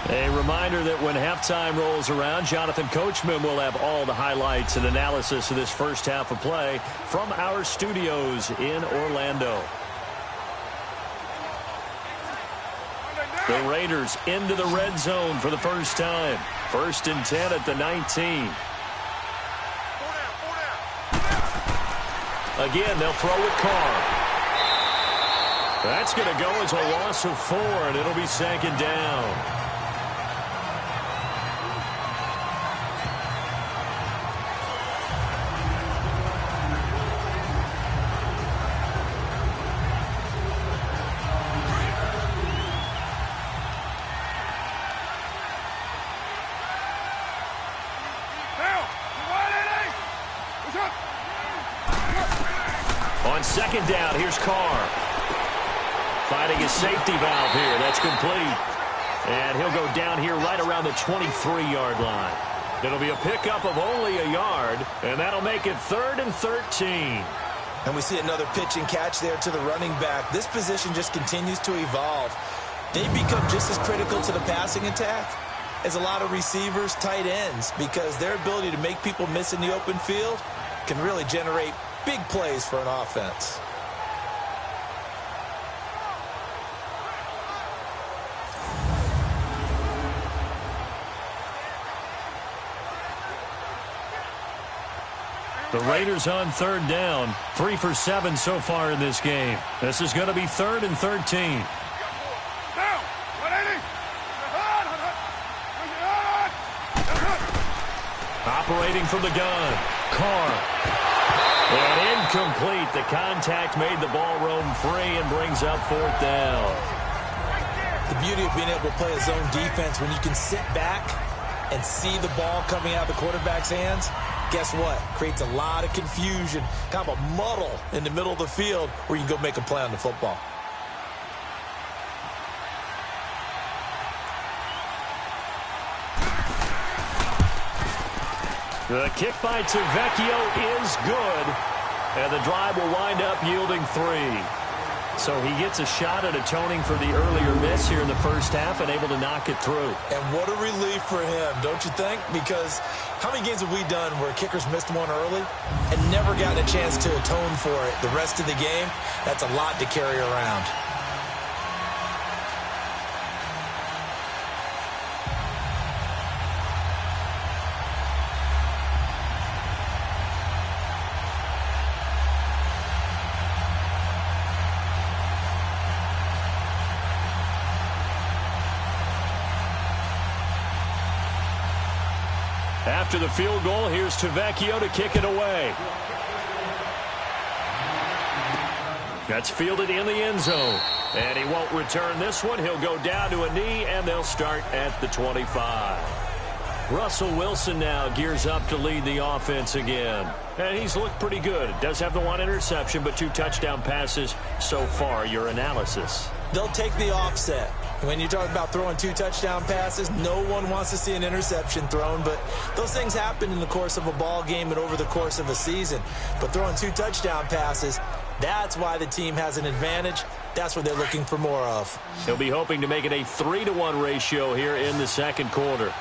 A reminder that when halftime rolls around, Jonathan Coachman will have all the highlights and analysis of this first half of play from our studios in Orlando. The Raiders into the red zone for the first time. 1st and 10 at the 19. Again, they'll throw with Carr. That's going to go as a loss of 4, and it'll be second down. On second down, here's Carr. Finding his safety valve here. That's complete. And he'll go down here right around the 23-yard line. It'll be a pickup of only a yard, and that'll make it 3rd and 13. And we see another pitch and catch there to the running back. This position just continues to evolve. They become just as critical to the passing attack as a lot of receivers, tight ends, because their ability to make people miss in the open field can really generate big plays for an offense. The Raiders on third down, 3 for 7 so far in this game. This is going to be 3rd and 13. Operating from the gun, Carr. And incomplete. The contact made the ball roam free and brings up 4th down. The beauty of being able to play a zone defense when you can sit back and see the ball coming out of the quarterback's hands, guess what? Creates a lot of confusion, kind of a muddle in the middle of the field where you can go make a play on the football. The kick by Tavecchio is good, and the drive will wind up yielding 3. So he gets a shot at atoning for the earlier miss here in the first half and able to knock it through. And what a relief for him, don't you think? Because how many games have we done where kickers missed one early and never gotten a chance to atone for it the rest of the game? That's a lot to carry around. After the field goal, here's Tavecchio to kick it away. That's fielded in the end zone. And he won't return this one. He'll go down to a knee, and they'll start at the 25. Russell Wilson now gears up to lead the offense again. And he's looked pretty good. Does have the one interception, but 2 touchdown passes so far. Your analysis? They'll take the offset. When you talk about throwing 2 touchdown passes, no one wants to see an interception thrown, but those things happen in the course of a ball game and over the course of a season. But throwing 2 touchdown passes, that's why the team has an advantage. That's what they're looking for more of. He'll be hoping to make it a 3-to-1 ratio here in the second quarter.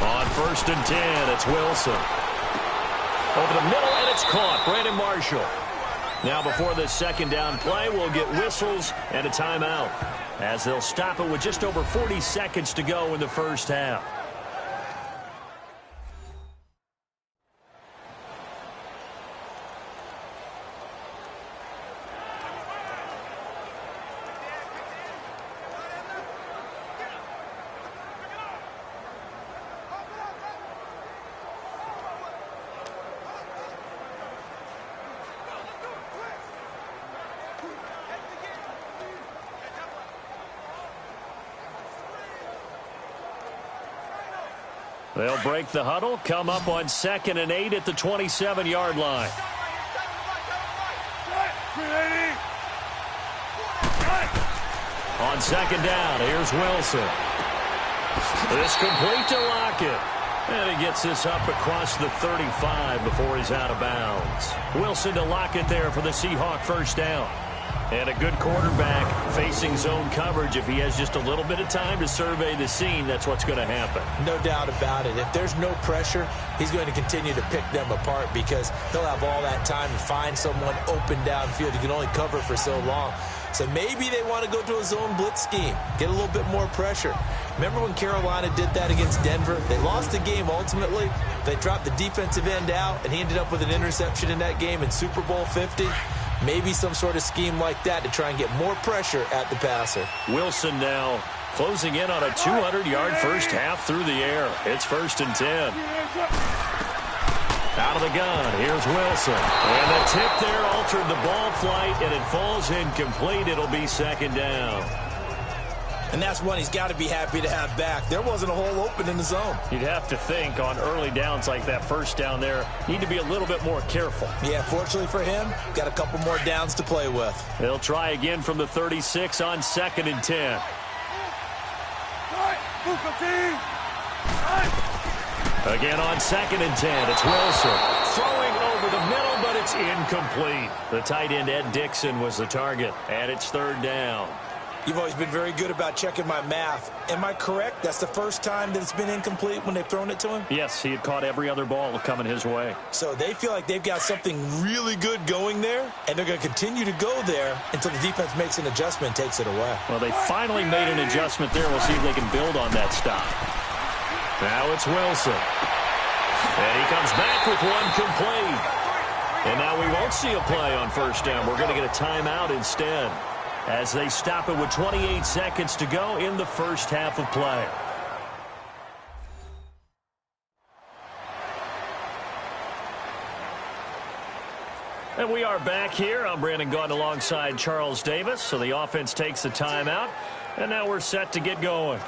On 1st and 10, it's Wilson. Over the middle, and it's caught. Brandon Marshall. Now before this second down play, we'll get whistles and a timeout, as they'll stop it with just over 40 seconds to go in the first half. They'll break the huddle, come up on 2nd and 8 at the 27-yard line. On 2nd down, here's Wilson. This complete to Lockett. And he gets this up across the 35 before he's out of bounds. Wilson to Lockett there for the Seahawk first down. And a good quarterback facing zone coverage. If he has just a little bit of time to survey the scene, that's what's going to happen. No doubt about it. If there's no pressure, he's going to continue to pick them apart because he'll have all that time to find someone open downfield. He can only cover for so long. So maybe they want to go to a zone blitz scheme, get a little bit more pressure. Remember when Carolina did that against Denver? They lost the game ultimately. They dropped the defensive end out, and he ended up with an interception in that game in Super Bowl 50. Maybe some sort of scheme like that to try and get more pressure at the passer. Wilson now closing in on a 200-yard first half through the air. It's 1st and 10. Out of the gun, here's Wilson. And the tip there altered the ball flight, and it falls incomplete. It'll be 2nd down. And that's one he's got to be happy to have back. There wasn't a hole open in the zone. You'd have to think on early downs like that first down there, need to be a little bit more careful. Yeah, fortunately for him, got a couple more downs to play with. They'll try again from the 36 on 2nd and 10. Again on 2nd and 10, it's Wilson. Throwing over the middle, but it's incomplete. The tight end, Ed Dixon, was the target, and it's 3rd down. You've always been very good about checking my math. Am I correct? That's the first time that it's been incomplete when they've thrown it to him? Yes, he had caught every other ball coming his way. So they feel like they've got something really good going there, and they're going to continue to go there until the defense makes an adjustment and takes it away. Well, they finally made an adjustment there. We'll see if they can build on that stop. Now it's Wilson. And he comes back with one complete. And now we won't see a play on 1st down. We're going to get a timeout instead, as they stop it with 28 seconds to go in the first half of play. And we are back here. I'm Brandon Gaudin alongside Charles Davis. So the offense takes a timeout, and now we're set to get going.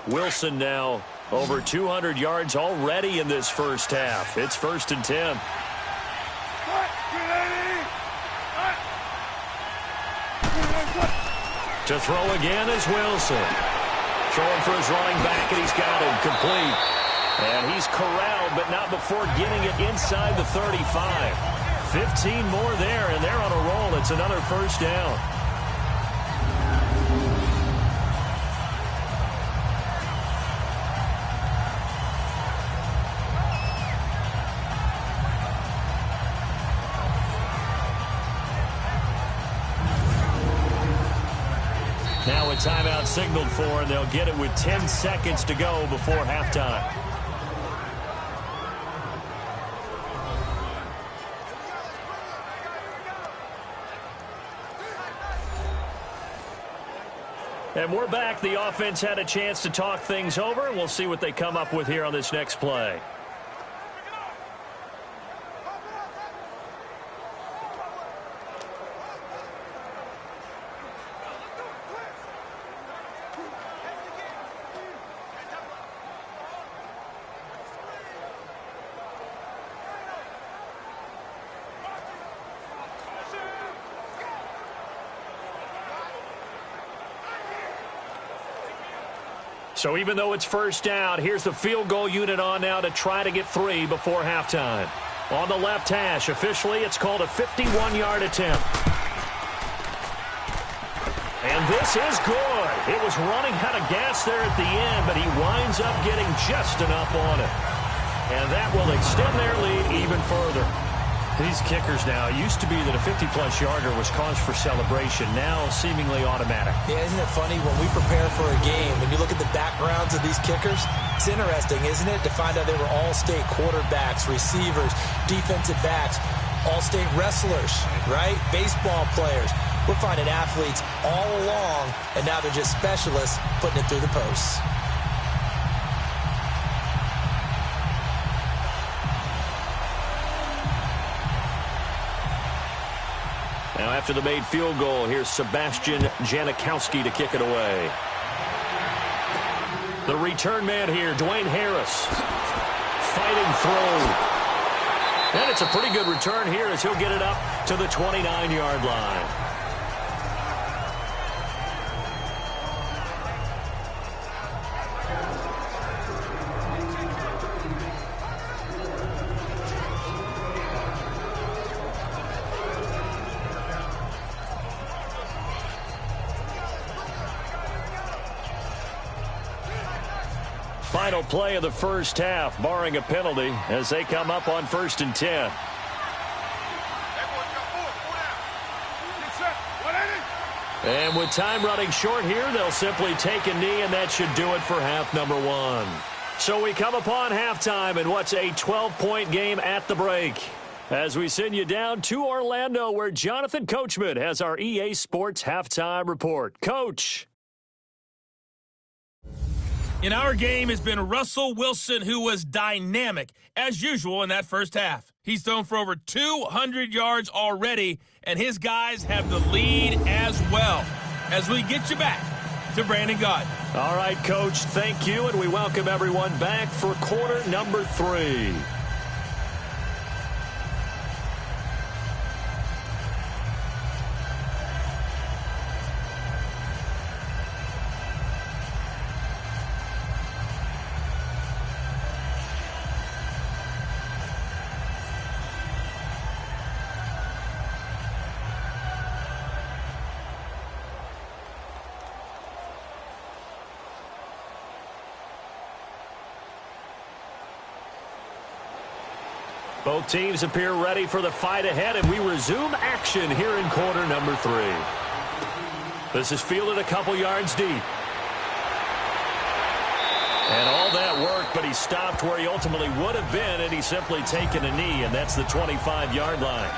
Wilson now over 200 yards already in this first half. It's 1st and 10. To throw again is Wilson. Throwing for his running back, and he's got him complete. And he's corralled, but not before getting it inside the 35. 15 more there, and they're on a roll. It's another first down. timeout signaled for, and they'll get it with 10 seconds to go before halftime. And we're back. The offense had a chance to talk things over. We'll see what they come up with here on this next play. So even though it's first down, here's the field goal unit on now to try to get 3 before halftime. On the left hash, officially, it's called a 51-yard attempt. And this is good. It was running out of gas there at the end, but he winds up getting just enough on it. And that will extend their lead even further. These kickers now, it used to be that a 50-plus yarder was cause for celebration, now seemingly automatic. Yeah, isn't it funny when we prepare for a game, when you look at the backgrounds of these kickers, it's interesting, isn't it, to find out they were all-state quarterbacks, receivers, defensive backs, all-state wrestlers, right? Baseball players. We're finding athletes all along, and now they're just specialists putting it through the posts. Now after the made field goal, here's Sebastian Janikowski to kick it away. The return man here, Dwayne Harris. Fighting through. And it's a pretty good return here as he'll get it up to the 29-yard line. Final play of the first half, barring a penalty, as they come up on 1st and 10. And with time running short here, they'll simply take a knee, and that should do it for half number 1. So we come upon halftime in what's a 12-point game at the break. As we send you down to Orlando, where Jonathan Coachman has our EA Sports halftime report. Coach. In our game has been Russell Wilson, who was dynamic, as usual, in that first half. He's thrown for over 200 yards already, and his guys have the lead as well. As we get you back to Brandon Gaudin. All right, Coach, thank you, and we welcome everyone back for quarter number 3. Both teams appear ready for the fight ahead, and we resume action here in quarter number 3. This is fielded a couple yards deep. And all that work, but he stopped where he ultimately would have been, and he's simply taken a knee, and that's the 25-yard line.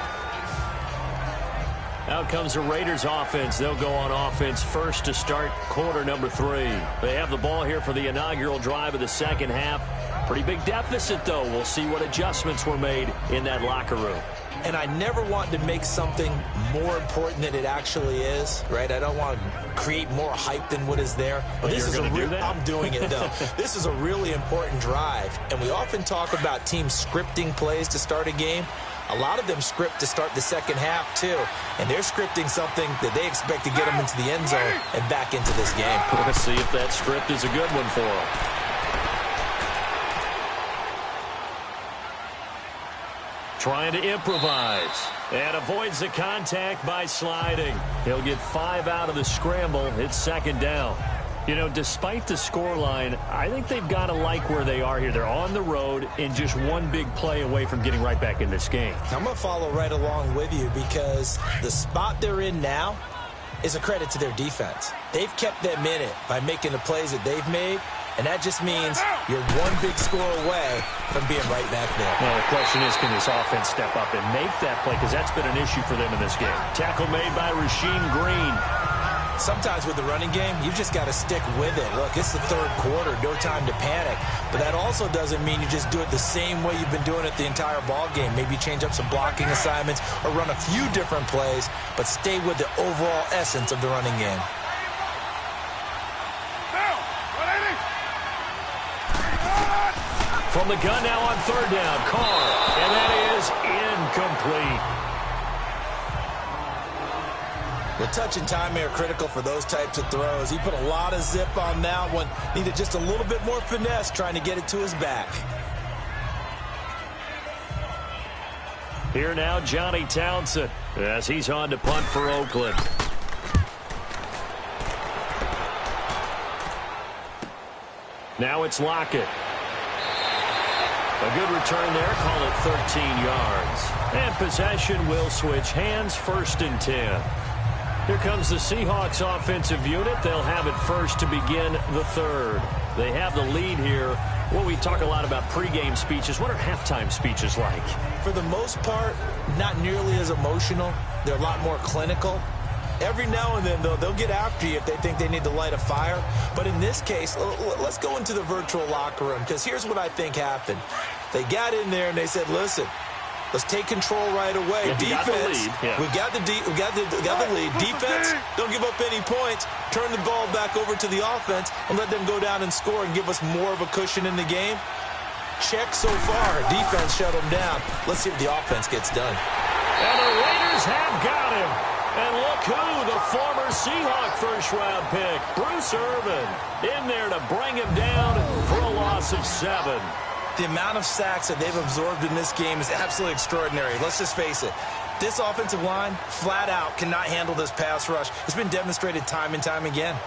Out comes the Raiders offense. They'll go on offense first to start quarter number 3. They have the ball here for the inaugural drive of the second half. Pretty big deficit, though. We'll see what adjustments were made in that locker room. And I never want to make something more important than it actually is, right? I don't want to create more hype than what is there. But this is I'm doing it, though. This is a really important drive. And we often talk about teams scripting plays to start a game. A lot of them script to start the second half, too. And they're scripting something that they expect to get them into the end zone and back into this game. Let's see if that script is a good one for them. Trying to improvise and avoids the contact by sliding. He'll get 5 out of the scramble. It's second down. You know, despite the scoreline, I think they've got to like where they are here. They're on the road and just one big play away from getting right back in this game. I'm going to follow right along with you because the spot they're in now, is a credit to their defense. They've kept them in it by making the plays that they've made, and that just means you're one big score away from being right back there. Well, the question is, can this offense step up and make that play? Because that's been an issue for them in this game. Tackle made by Rasheem Green. Sometimes with the running game, you just got to stick with it. Look, it's the third quarter, no time to panic. But that also doesn't mean you just do it the same way you've been doing it the entire ball game. Maybe change up some blocking assignments or run a few different plays, but stay with the overall essence of the running game. From the gun now on third down, Carr, and that is incomplete. The touch and timing are critical for those types of throws. He put a lot of zip on that one. Needed just a little bit more finesse trying to get it to his back. Here now, Johnny Townsend, as he's on to punt for Oakland. Now it's Lockett. A good return there, call it 13 yards. And possession will switch hands, 1st and 10. Here comes the Seahawks offensive unit. They'll have it first to begin the third. They have the lead here. Well, we talk a lot about pregame speeches. What are halftime speeches like? For the most part, not nearly as emotional. They're a lot more clinical. Every now and then, though, they'll get after you if they think they need to light a fire. But in this case, let's go into the virtual locker room, because here's what I think happened. They got in there and they said, listen, let's take control right away. Yeah, defense, we got the lead. Defense, don't give up any points. Turn the ball back over to the offense and let them go down and score and give us more of a cushion in the game. Check so far. Defense shut them down. Let's see if the offense gets done. And the Raiders have got him. And look who, the former Seahawk first-round pick, Bruce Irvin, in there to bring him down for a loss of 7. The amount of sacks that they've absorbed in this game is absolutely extraordinary. Let's just face it. This offensive line, flat out, cannot handle this pass rush. It's been demonstrated time and time again.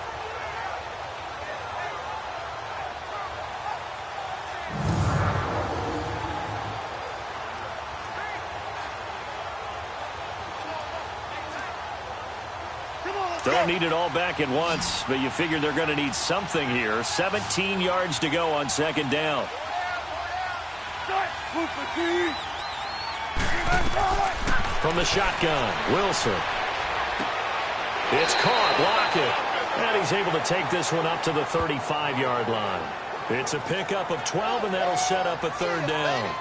Don't need it all back at once, but you figure they're going to need something here. 17 yards to go on 2nd down. From the shotgun, Wilson. It's caught, Lockett. And he's able to take this one up to the 35-yard line. It's a pickup of 12, and that'll set up a 3rd down.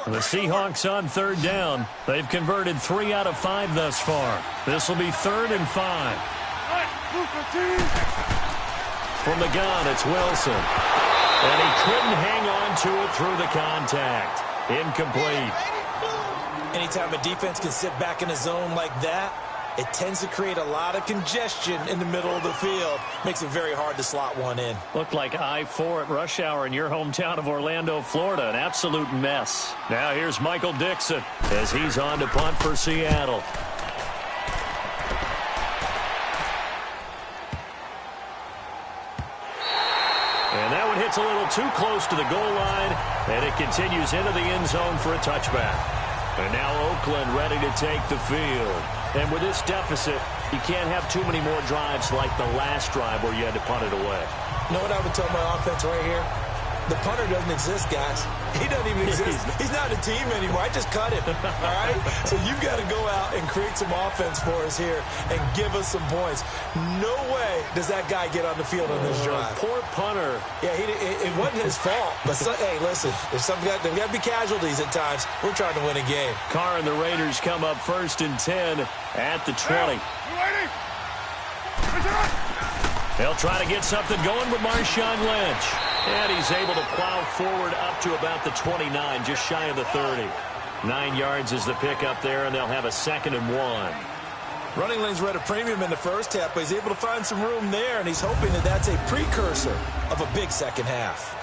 The Seahawks on 3rd down. They've converted 3 out of 5 thus far. This will be 3rd and 5. From the gun, it's Wilson. And he couldn't hang on to it through the contact. Incomplete. Anytime a defense can sit back in a zone like that, it tends to create a lot of congestion in the middle of the field. Makes it very hard to slot one in. Looked like I-4 at rush hour in your hometown of Orlando, Florida. An absolute mess. Now here's Michael Dixon as he's on to punt for Seattle. And that one hits a little too close to the goal line, and it continues into the end zone for a touchback. And now Oakland ready to take the field. And with this deficit, you can't have too many more drives like the last drive where you had to punt it away. You know what I would tell my offense right here? The punter doesn't exist, guys. He doesn't even exist. He's not a team anymore. I just cut him, all right? So you've got to go out and create some offense for us here and give us some points. No way does that guy get on the field on this drive. Poor punter. Yeah, it wasn't his fault. But, hey, listen, there's got to be casualties at times. We're trying to win a game. Carr and the Raiders come up 1st and 10 at the 20. They'll try to get something going with Marshawn Lynch. And he's able to plow forward up to about the 29, just shy of the 30. 9 yards is the pickup there, and they'll have a 2nd and 1. Running lanes were at a premium in the first half, but he's able to find some room there, and he's hoping that that's a precursor of a big second half.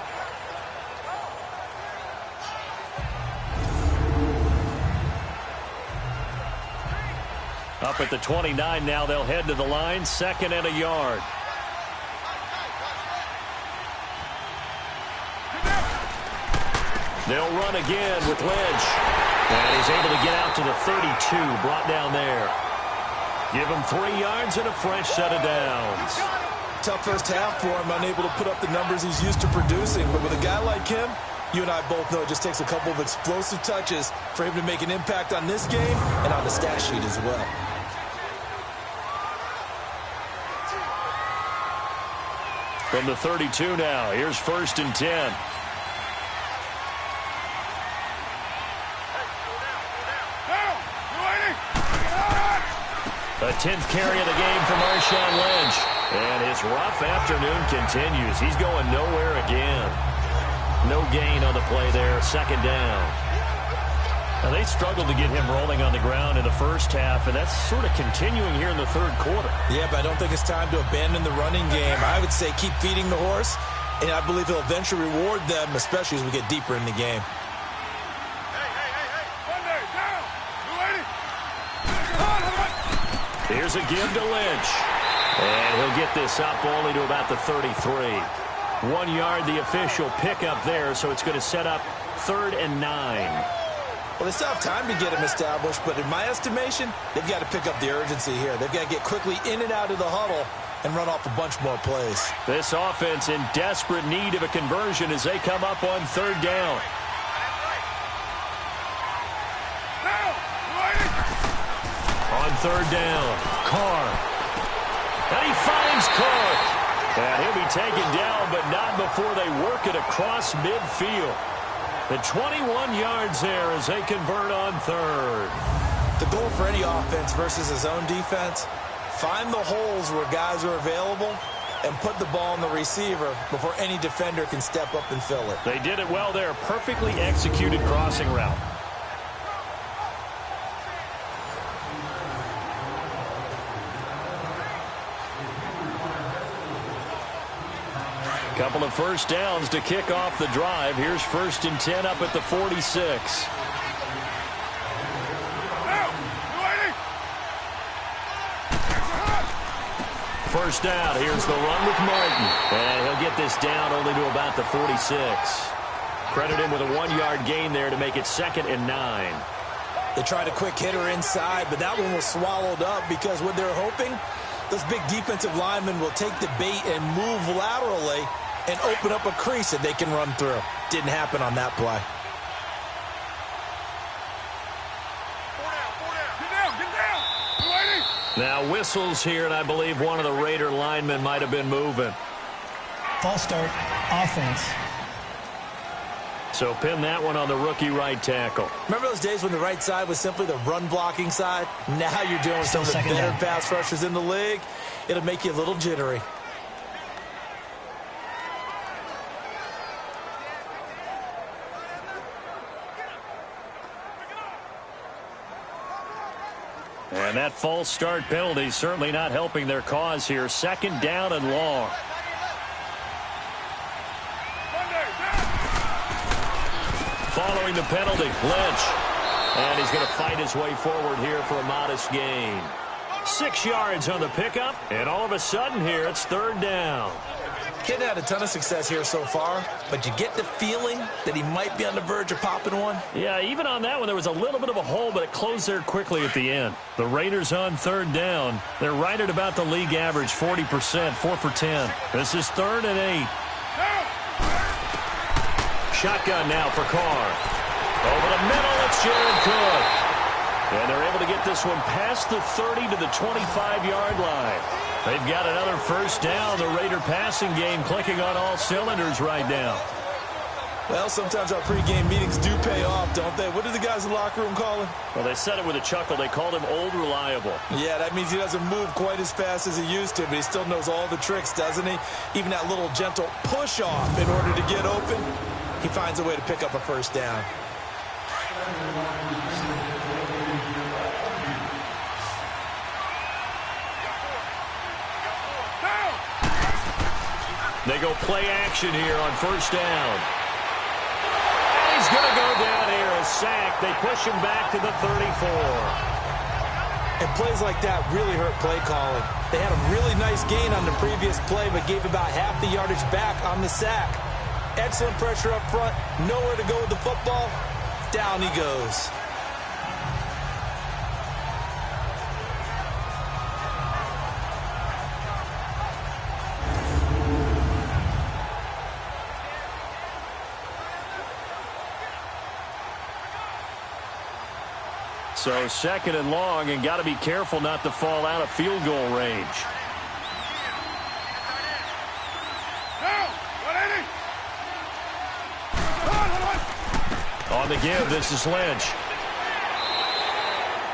Up at the 29 now, they'll head to the line, 2nd and a yard. They'll run again with Lynch. And he's able to get out to the 32, brought down there. Give him 3 yards and a fresh set of downs. Tough first half for him, unable to put up the numbers he's used to producing. But with a guy like him, you and I both know it just takes a couple of explosive touches for him to make an impact on this game and on the stat sheet as well. From the 32 now, here's 1st and 10. A 10th carry of the game for Marshawn Lynch. And his rough afternoon continues. He's going nowhere again. No gain on the play there, 2nd down. Now, they struggled to get him rolling on the ground in the first half, and that's sort of continuing here in the 3rd quarter. Yeah, but I don't think it's time to abandon the running game. I would say keep feeding the horse, and I believe he'll eventually reward them, especially as we get deeper in the game. Here's a give to Lynch. And he'll get this up only to about the 33. 1 yard, the official pickup there, so it's going to set up 3rd and 9. Well, they still have time to get him established, but in my estimation, they've got to pick up the urgency here. They've got to get quickly in and out of the huddle and run off a bunch more plays. This offense in desperate need of a conversion as they come up on 3rd down. On 3rd down, Carr. And he finds Cook. And he'll be taken down, but not before they work it across midfield. The 21 yards there as they convert on 3rd. The goal for any offense versus his own defense, find the holes where guys are available and put the ball on the receiver before any defender can step up and fill it. They did it well there. Perfectly executed crossing route. Couple of first downs to kick off the drive. Here's 1st and 10 up at the 46. First down. Here's the run with Martin. And he'll get this down only to about the 46. Credit him with a 1-yard gain there to make it 2nd and 9. They tried a quick hitter inside, but that one was swallowed up because what they're hoping, those big defensive linemen will take the bait and move laterally and open up a crease that they can run through. Didn't happen on that play. Now whistles here, and I believe one of the Raider linemen might have been moving. False start, offense. So pin that one on the rookie right tackle. Remember those days when the right side was simply the run-blocking side? Now you're dealing with some of the better pass rushers in the league. It'll make you a little jittery. And that false start penalty certainly not helping their cause here. 2nd down and long. Following the penalty, Lynch. And he's going to fight his way forward here for a modest gain. 6 yards on the pickup, and all of a sudden here it's 3rd down. Kid had a ton of success here so far, but you get the feeling that he might be on the verge of popping one. Yeah, even on that one, there was a little bit of a hole, but it closed there quickly at the end. The Raiders on 3rd down. They're right at about the league average, 40%, 4 for 10. This is 3rd and 8. Shotgun now for Carr. Over the middle, it's Jared Cook. And they're able to get this one past the 30 to the 25-yard line. They've got another first down. The Raider passing game clicking on all cylinders right now. Well, sometimes our pregame meetings do pay off, don't they? What did the guys in the locker room call him? Well, they said it with a chuckle. They called him Old Reliable. Yeah, that means he doesn't move quite as fast as he used to, but he still knows all the tricks, doesn't he? Even that little gentle push-off in order to get open, he finds a way to pick up a first down. They go play action here on first down. And he's going to go down here, a sack. They push him back to the 34. And plays like that really hurt play calling. They had a really nice gain on the previous play, but gave about half the yardage back on the sack. Excellent pressure up front. Nowhere to go with the football. Down he goes. So second and long, and got to be careful not to fall out of field goal range. On the give, this is Lynch.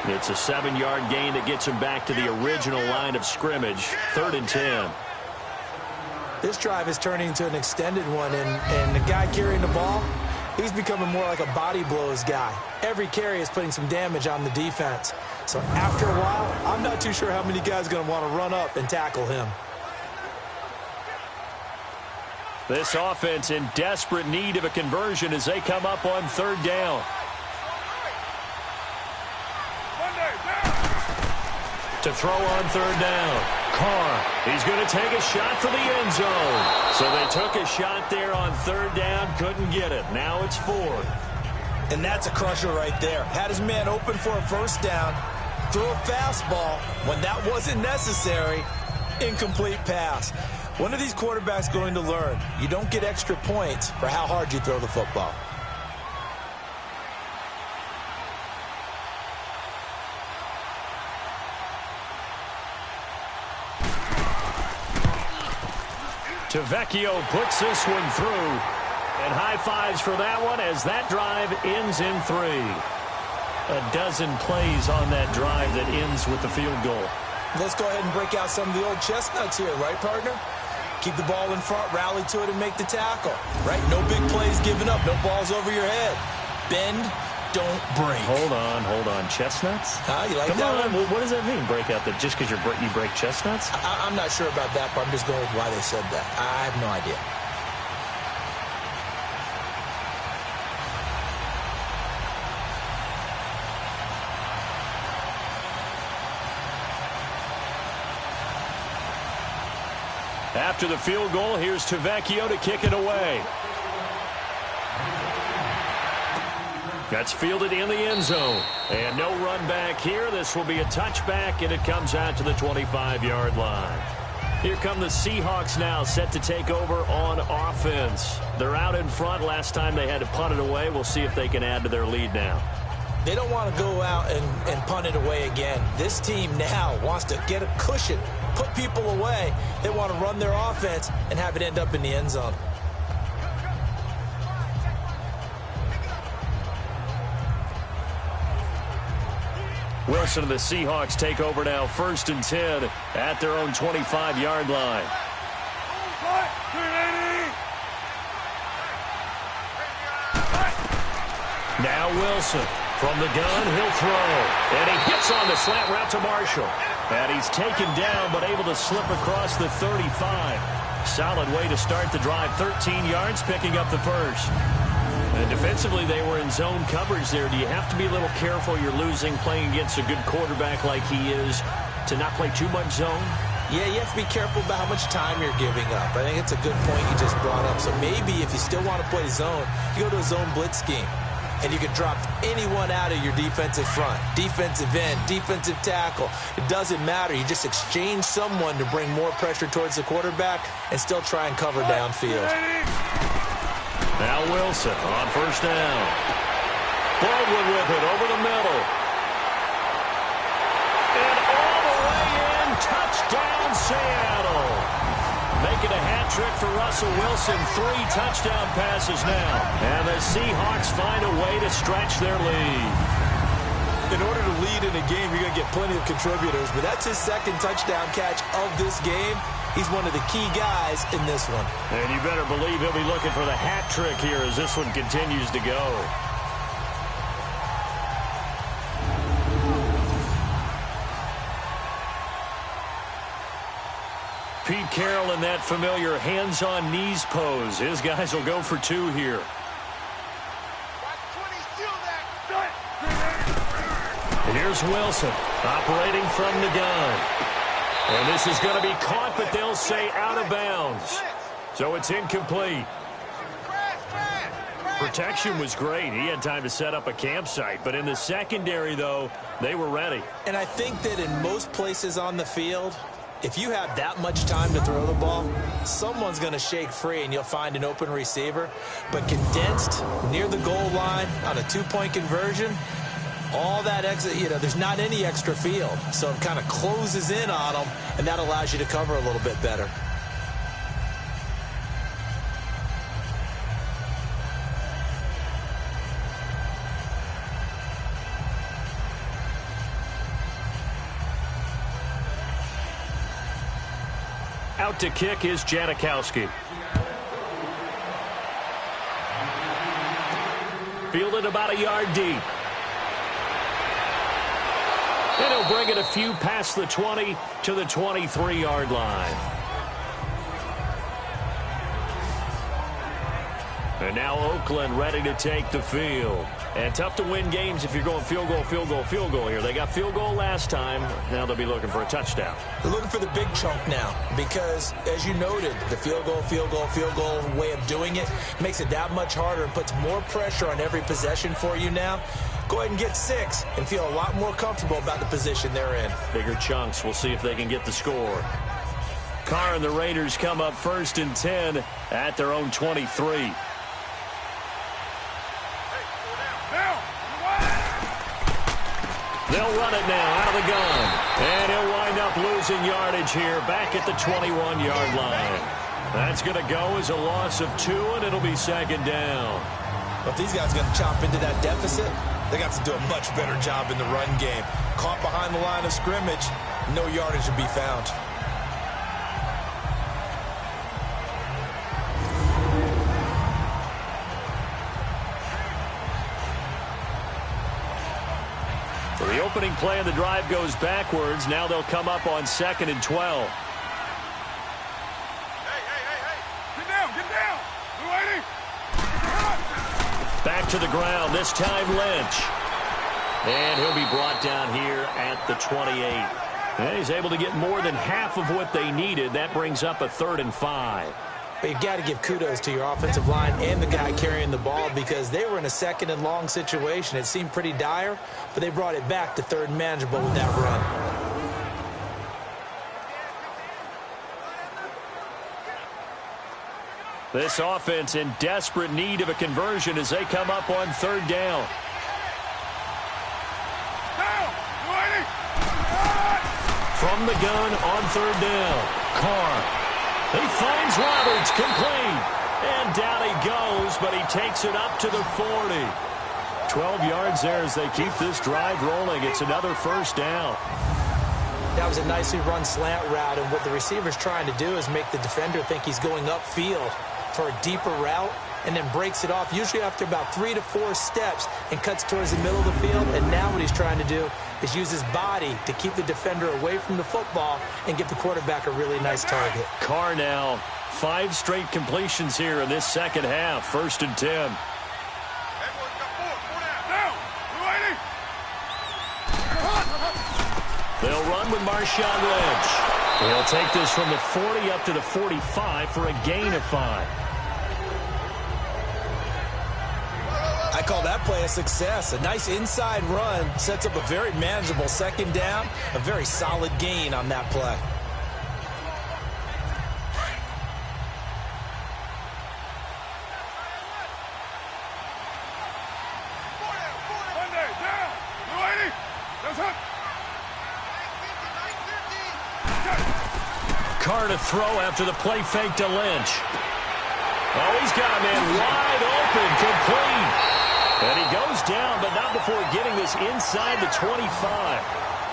It's a 7-yard gain that gets him back to the original line of scrimmage. 3rd and 10. This drive is turning into an extended one, and the guy carrying the ball, he's becoming more like a body blows guy. Every carry is putting some damage on the defense. So after a while, I'm not too sure how many guys are going to want to run up and tackle him. This offense in desperate need of a conversion as they come up on 3rd down. To throw on 3rd down. Carr, he's going to take a shot for the end zone. So they took a shot there on 3rd down, couldn't get it. Now it's 4th. And that's a crusher right there. Had his man open for a 1st down, threw a fastball when that wasn't necessary. Incomplete pass. When are these quarterbacks going to learn? You don't get extra points for how hard you throw the football. Tavecchio puts this one through. And high fives for that one as that drive ends in 3. A dozen plays on that drive that ends with the field goal. Let's go ahead and break out some of the old chestnuts here, right, partner? Keep the ball in front, rally to it, and make the tackle, right? No big plays given up, no balls over your head. Bend, don't break. Hold on. Chestnuts? You like Come that on. one? What does that mean, break out? That just because you break chestnuts? I'm not sure about that, but I'm just going with why they said that. I have no idea. After the field goal, here's Tavecchio to kick it away. That's fielded in the end zone. And no run back here. This will be a touchback, and it comes out to the 25-yard line. Here come the Seahawks now, set to take over on offense. They're out in front. Last time they had to punt it away. We'll see if they can add to their lead now. They don't want to go out and punt it away again. This team now wants to get a cushion, put people away. They want to run their offense and have it end up in the end zone. Wilson and the Seahawks take over now, 1st and 10 at their own 25-yard line. Now Wilson. From the gun, he'll throw. And he hits on the slant route to Marshall. And he's taken down, but able to slip across the 35. Solid way to start the drive. 13 yards, picking up the first. And defensively, they were in zone coverage there. Do you have to be a little careful? You're losing, playing against a good quarterback like he is, to not play too much zone? Yeah, you have to be careful about how much time you're giving up. I think it's a good point you just brought up. So maybe if you still want to play zone, you go to a zone blitz scheme. And you can drop anyone out of your defensive front, defensive end, defensive tackle. It doesn't matter. You just exchange someone to bring more pressure towards the quarterback and still try and cover downfield. Now Wilson on 1st down. Baldwin with it over the middle. And all the way in, touchdown Seattle. Making a hat trick for Russell Wilson. 3 touchdown passes now. And the Seahawks find a way to stretch their lead. In order to lead in a game, you're going to get plenty of contributors. But that's his 2nd touchdown catch of this game. He's one of the key guys in this one. And you better believe he'll be looking for the hat trick here as this one continues to go. Pete Carroll in that familiar hands-on knees pose. His guys will go for 2 here. And here's Wilson operating from the gun. And this is going to be caught, but they'll say out of bounds. So it's incomplete. Protection was great. He had time to set up a campsite. But in the secondary, though, they were ready. And I think that in most places on the field, if you have that much time to throw the ball, someone's going to shake free and you'll find an open receiver. But condensed near the goal line on a two-point conversion, all that exit, there's not any extra field. So it kind of closes in on them, and that allows you to cover a little bit better. Out to kick is Janikowski. Fielded about a yard deep. And he'll bring it a few past the 20 to the 23-yard line. And now Oakland ready to take the field. And tough to win games if you're going field goal, field goal, field goal here. They got field goal last time. Now they'll be looking for a touchdown. They're looking for the big chunk now because, as you noted, the field goal, field goal, field goal way of doing it makes it that much harder and puts more pressure on every possession for you now. Go ahead and get 6 and feel a lot more comfortable about the position they're in. Bigger chunks. We'll see if they can get the score. Carr and the Raiders come up 1st and 10 at their own 23. They'll run it now out of the gun. And he'll wind up losing yardage here back at the 21-yard line. That's going to go as a loss of 2, and it'll be 2nd down. But if these guys are going to chop into that deficit, they got to do a much better job in the run game. Caught behind the line of scrimmage, no yardage to be found. So the opening play of the drive goes backwards. Now they'll come up on 2nd and 12. Get down. We're waiting. Back to the ground, this time Lynch. And he'll be brought down here at the 28. And he's able to get more than half of what they needed. That brings up a 3rd and 5. But you've got to give kudos to your offensive line and the guy carrying the ball because they were in a 2nd and long situation. It seemed pretty dire, but they brought it back to 3rd and manageable with that run. This offense in desperate need of a conversion as they come up on 3rd down. From the gun on 3rd down. Carr. He finds Roberts, complete. And down he goes, but he takes it up to the 40. 12 yards there as they keep this drive rolling. It's another 1st down. That was a nicely run slant route, and what the receiver's trying to do is make the defender think he's going upfield for a deeper route and then breaks it off, usually after about 3 to 4 steps, and cuts towards the middle of the field. And now what he's trying to do is use his body to keep the defender away from the football and give the quarterback a really nice target. Carr now, 5 straight completions here in this 2nd half. 1st and 10. They'll run with Marshawn Lynch. He'll take this from the 40 up to the 45 for a gain of 5. I call that play a success. A nice inside run sets up a very manageable 2nd down, a very solid gain on that play. Carr to throw after the play fake to Lynch. Oh, he's got a man wide open, complete. And he goes down, but not before getting this inside the 25.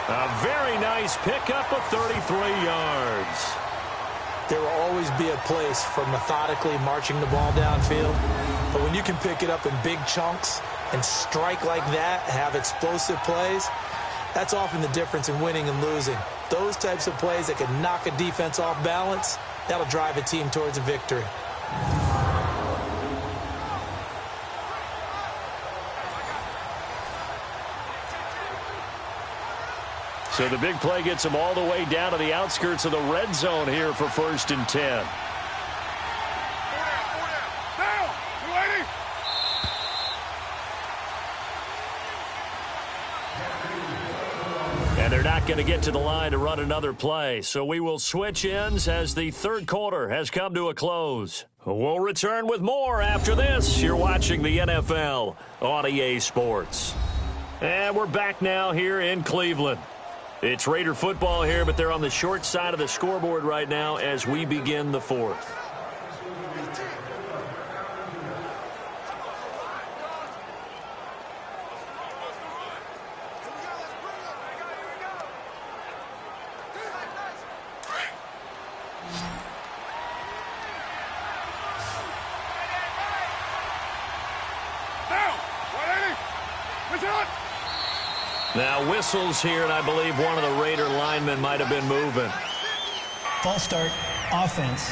A very nice pickup of 33 yards. There will always be a place for methodically marching the ball downfield. But when you can pick it up in big chunks and strike like that, have explosive plays, that's often the difference in winning and losing. Those types of plays that can knock a defense off balance, that'll drive a team towards a victory. So the big play gets them all the way down to the outskirts of the red zone here for 1st and 10. And they're not going to get to the line to run another play. So we will switch ends as the third quarter has come to a close. We'll return with more after this. You're watching the NFL on EA Sports. And we're back now here in Cleveland. It's Raider football here, but they're on the short side of the scoreboard right now as we begin the fourth. Now whistles here, and I believe one of the Raider linemen might have been moving. False start, offense.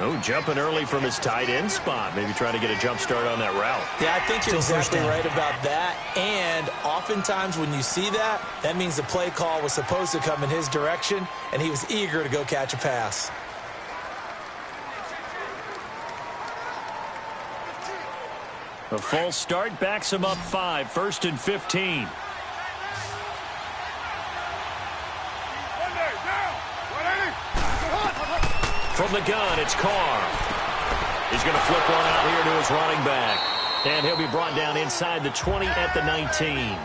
Oh, jumping early from his tight end spot. Maybe trying to get a jump start on that route. Yeah, I think you're exactly right about that. And oftentimes when you see that, that means the play call was supposed to come in his direction, and he was eager to go catch a pass. A false start backs him up 5, 1st and 15. From the gun, it's Carr. He's going to flip one out here to his running back. And he'll be brought down inside the 20 at the 19.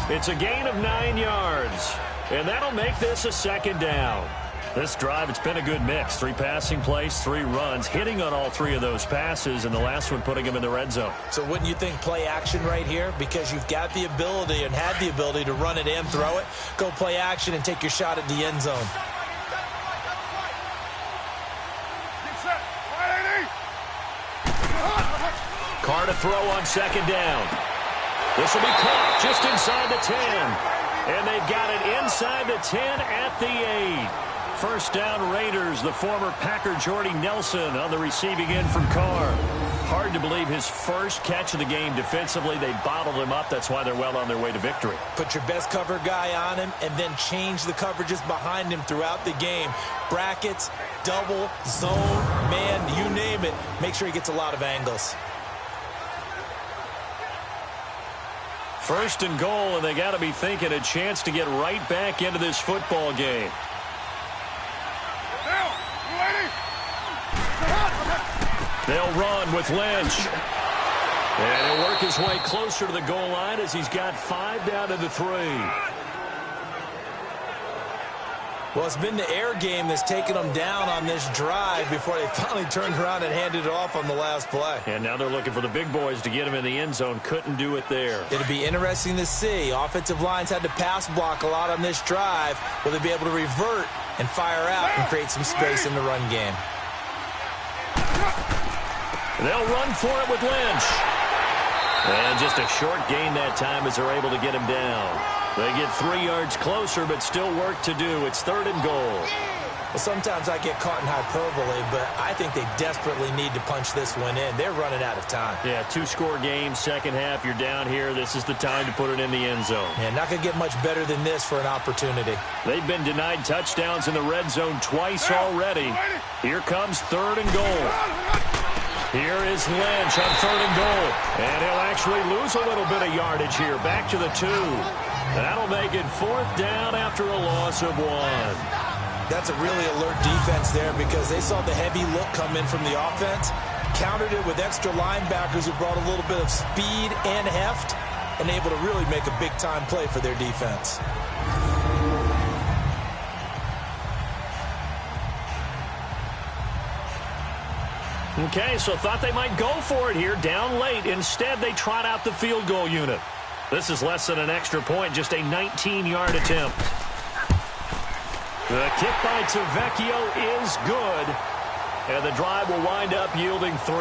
It's a gain of 9 yards. And that'll make this a second down. This drive, it's been a good mix. 3 passing plays, 3 runs, hitting on all 3 of those passes, and the last one putting him in the red zone. So wouldn't you think play action right here? Because you've got the ability and had the ability to run it and throw it. Go play action and take your shot at the end zone. Carr to throw on second down. This will be caught just inside the 10. And they've got it inside the 10 at the 8. First down Raiders, the former Packer Jordy Nelson on the receiving end from Carr. Hard to believe his first catch of the game defensively. They bottled him up. That's why they're well on their way to victory. Put your best cover guy on him and then change the coverages behind him throughout the game. Brackets, double, zone, man, you name it. Make sure he gets a lot of angles. First and goal, and they got to be thinking a chance to get right back into this football game. They'll run with Lynch. And he'll work his way closer to the goal line as he's got 5 down to the 3. Well, it's been the air game that's taken them down on this drive before they finally turned around and handed it off on the last play. And now they're looking for the big boys to get him in the end zone. Couldn't do it there. It'll be interesting to see. Offensive lines had to pass block a lot on this drive. Will they be able to revert and fire out and create some space in the run game? They'll run for it with Lynch. And just a short gain that time as they're able to get him down. They get 3 yards closer, but still work to do. It's 3rd and goal. Well, sometimes I get caught in hyperbole, but I think they desperately need to punch this one in. They're running out of time. Yeah, 2-score game, second half. You're down here. This is the time to put it in the end zone. Yeah, not going to get much better than this for an opportunity. They've been denied touchdowns in the red zone twice already. Here comes 3rd and goal. Here is Lynch on 3rd and goal. And he'll actually lose a little bit of yardage here. Back to the 2. That'll make it 4th down after a loss of 1. That's a really alert defense there because they saw the heavy look come in from the offense, countered it with extra linebackers who brought a little bit of speed and heft, and able to really make a big-time play for their defense. Okay, so thought they might go for it here, down late. Instead, they trot out the field goal unit. This is less than an extra point, just a 19-yard attempt. The kick by Tavecchio is good, and the drive will wind up yielding 3.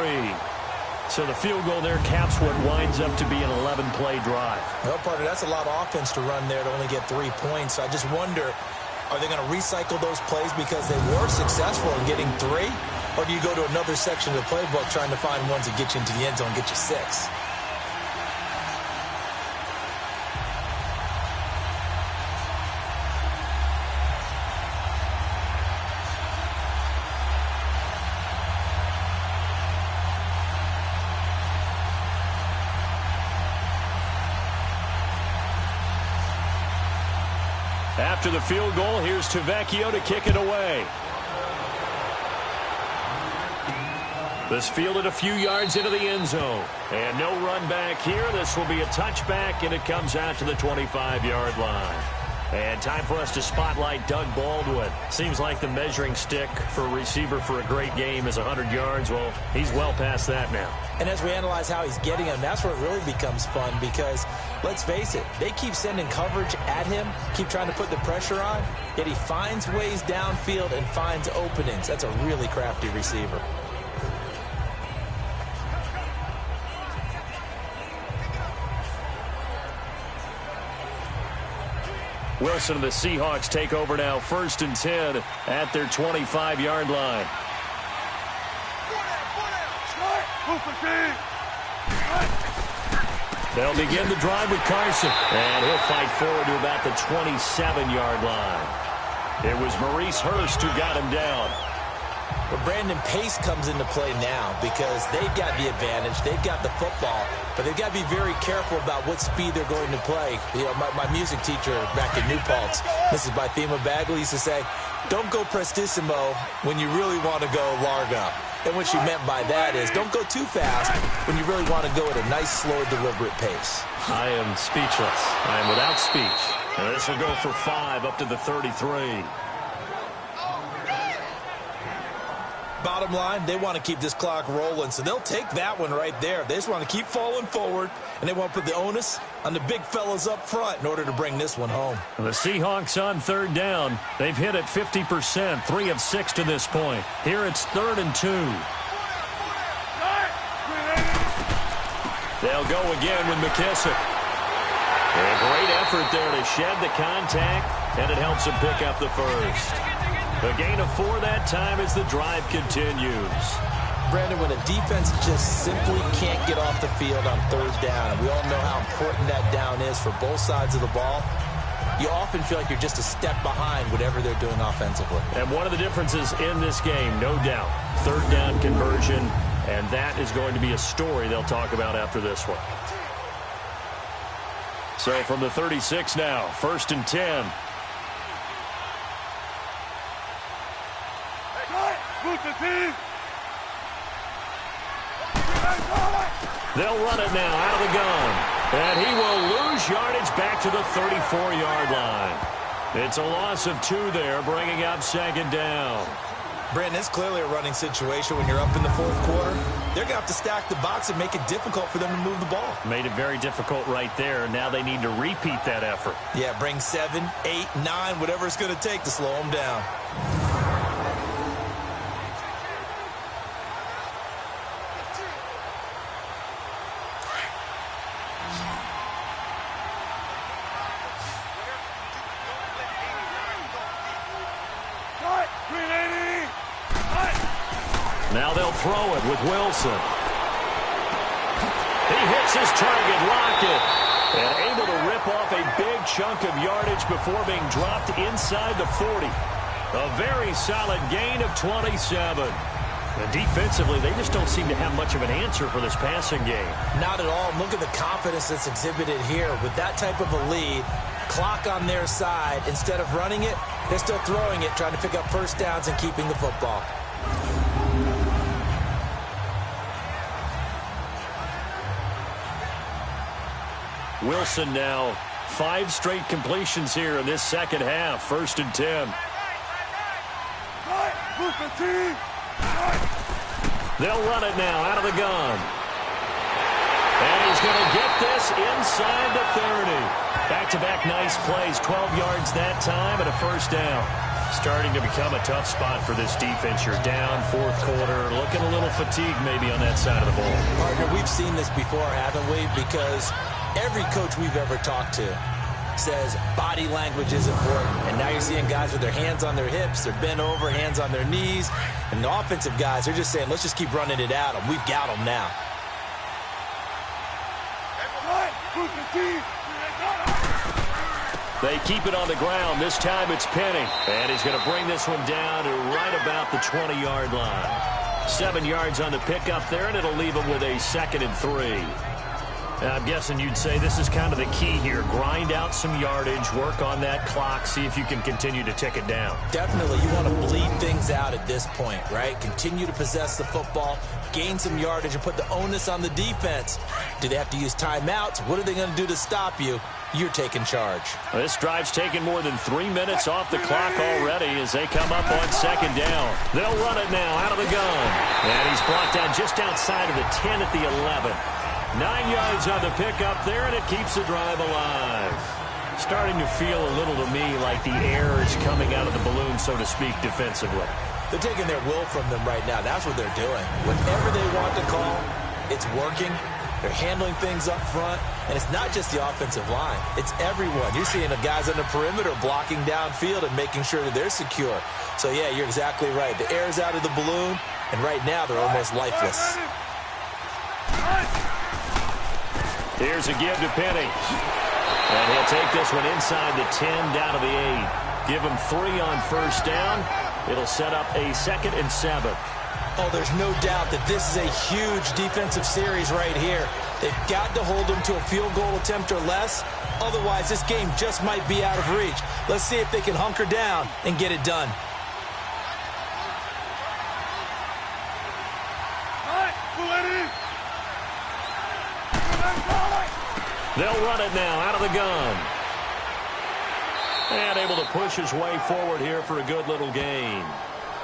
So the field goal there caps what winds up to be an 11-play drive. Well, partner, that's a lot of offense to run there to only get 3 points. I just wonder, are they going to recycle those plays because they were successful in getting 3? Or do you go to another section of the playbook trying to find ones that get you into the end zone and get you 6? After the field goal, here's Tavecchio to kick it away. This fielded a few yards into the end zone. And no run back here. This will be a touchback, and it comes out to the 25-yard line. And time for us to spotlight Doug Baldwin. Seems like the measuring stick for a receiver for a great game is 100 yards. Well, he's well past that now. And as we analyze how he's getting them, that's where it really becomes fun because, let's face it, they keep sending coverage at him, keep trying to put the pressure on, yet he finds ways downfield and finds openings. That's a really crafty receiver. Wilson and the Seahawks take over now, 1st and 10 at their 25-yard line. They'll begin the drive with Carson, and he'll fight forward to about the 27-yard line. It was Maurice Hurst who got him down. But Brandon, pace comes into play now because they've got the advantage. They've got the football, but they've got to be very careful about what speed they're going to play. You know, my music teacher back in New Paltz, Mrs. Bythema Bagley, used to say, don't go prestissimo when you really want to go largo. And what she meant by that is don't go too fast when you really want to go at a nice, slow, deliberate pace. I am speechless. I am without speech. And this will go for 5 up to the 33. Bottom line, they want to keep this clock rolling, so they'll take that one right there. They just want to keep falling forward, and they want to put the onus on the big fellas up front in order to bring this one home. The Seahawks on 3rd down. They've hit it 50%, 3 of 6 to this point. Here it's 3rd and 2. They'll go again with McKissick. A great effort there to shed the contact, and it helps him pick up the first. A gain of 4 that time as the drive continues. Brandon, when a defense just simply can't get off the field on 3rd down, and we all know how important that down is for both sides of the ball, you often feel like you're just a step behind whatever they're doing offensively. And one of the differences in this game, no doubt, 3rd down conversion, and that is going to be a story they'll talk about after this one. So from the 36 now, 1st and 10. They'll run it now out of the gun. And he will lose yardage back to the 34-yard line. It's a loss of 2 there, bringing up 2nd down. Brandon, it's clearly a running situation when you're up in the 4th quarter. They're going to have to stack the box and make it difficult for them to move the ball. Made it very difficult right there. Now they need to repeat that effort. Yeah, bring 7, 8, 9, whatever it's going to take to slow them down. Now they'll throw it with Wilson. He hits his target, Lockett, and able to rip off a big chunk of yardage before being dropped inside the 40. A very solid gain of 27. And defensively, they just don't seem to have much of an answer for this passing game. Not at all. Look at the confidence that's exhibited here. With that type of a lead, clock on their side, instead of running it, they're still throwing it, trying to pick up 1st downs and keeping the football. Wilson now 5 straight completions here in this 2nd half. 1st and 10. They'll run it now out of the gun. And he's going to get this inside the 30. Back-to-back nice plays, 12 yards that time and a 1st down. Starting to become a tough spot for this defense. You're down 4th quarter, looking a little fatigued maybe on that side of the ball. Partner, we've seen this before, haven't we? Because every coach we've ever talked to says body language is important. And now you're seeing guys with their hands on their hips, they're bent over, hands on their knees. And the offensive guys, they're just saying, let's just keep running it at them. We've got them now. They keep it on the ground. This time it's Penny. And he's going to bring this one down to right about the 20-yard line. 7 yards on the pickup there, and it'll leave him with a 2nd and 3. I'm guessing you'd say this is kind of the key here. Grind out some yardage, work on that clock, see if you can continue to tick it down. Definitely. You want to bleed things out at this point, right? Continue to possess the football, gain some yardage, and put the onus on the defense. Do they have to use timeouts? What are they going to do to stop you? You're taking charge. This drive's taken more than 3 minutes off the clock already as they come up on second down. They'll run it now out of the gun. And he's brought down just outside of the 10 at the 11. 9 yards on the pickup there, and it keeps the drive alive. Starting to feel a little to me like the air is coming out of the balloon, so to speak, defensively. They're taking their will from them right now. That's what they're doing. Whatever they want to call, it's working. They're handling things up front, and it's not just the offensive line. It's everyone. You're seeing the guys on the perimeter blocking downfield and making sure that they're secure. So, yeah, you're exactly right. The air's out of the balloon, and right now they're almost lifeless. Here's a give to Penny. And he'll take this one inside the 10 down to the 8. Give him 3 on first down. It'll set up a 2nd and 7. Oh, there's no doubt that this is a huge defensive series right here. They've got to hold them to a field goal attempt or less. Otherwise, this game just might be out of reach. Let's see if they can hunker down and get it done. They'll run it now out of the gun. And able to push his way forward here for a good little gain.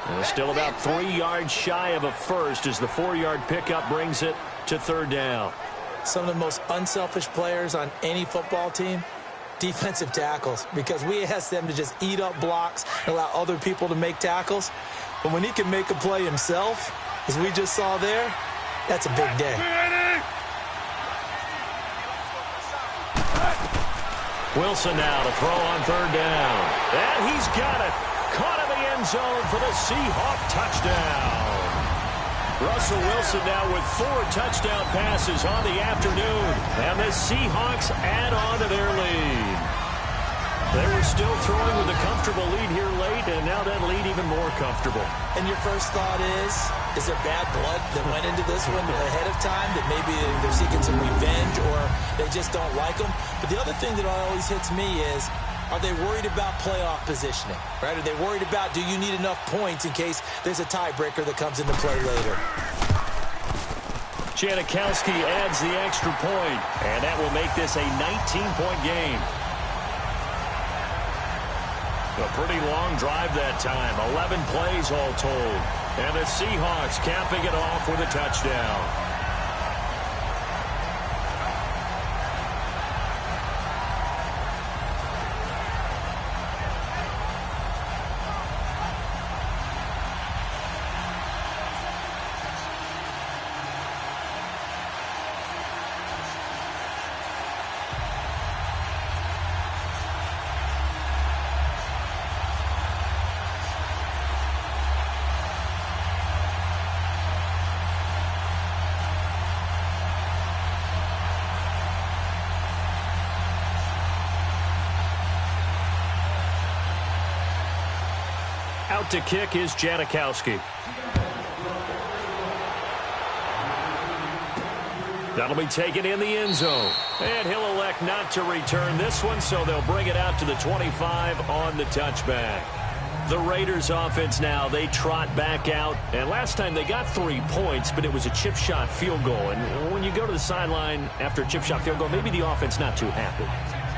And still about 3 yards shy of a first as the 4-yard pickup brings it to 3rd down. Some of the most unselfish players on any football team, defensive tackles, because we ask them to just eat up blocks and allow other people to make tackles. But when he can make a play himself, as we just saw there, that's a big day. Wilson now to throw on 3rd down. And he's got it. Caught in the end zone for the Seahawk touchdown. Russell Wilson now with 4 touchdown passes on the afternoon. And the Seahawks add on to their lead. They were still throwing with a comfortable lead here late, and now that lead even more comfortable. And your first thought is there bad blood that went into this one ahead of time, that maybe they're seeking some revenge or they just don't like them? But the other thing that always hits me is, are they worried about playoff positioning, right? Are they worried about, do you need enough points in case there's a tiebreaker that comes into play later? Janikowski adds the extra point, and that will make this a 19-point game. A pretty long drive that time, 11 plays all told. And the Seahawks capping it off with a touchdown. Out to kick is Janikowski. That'll be taken in the end zone. And he'll elect not to return this one, so they'll bring it out to the 25 on the touchback. The Raiders offense now, they trot back out. And last time they got 3 points, but it was a chip shot field goal. And when you go to the sideline after a chip shot field goal, maybe the offense not too happy.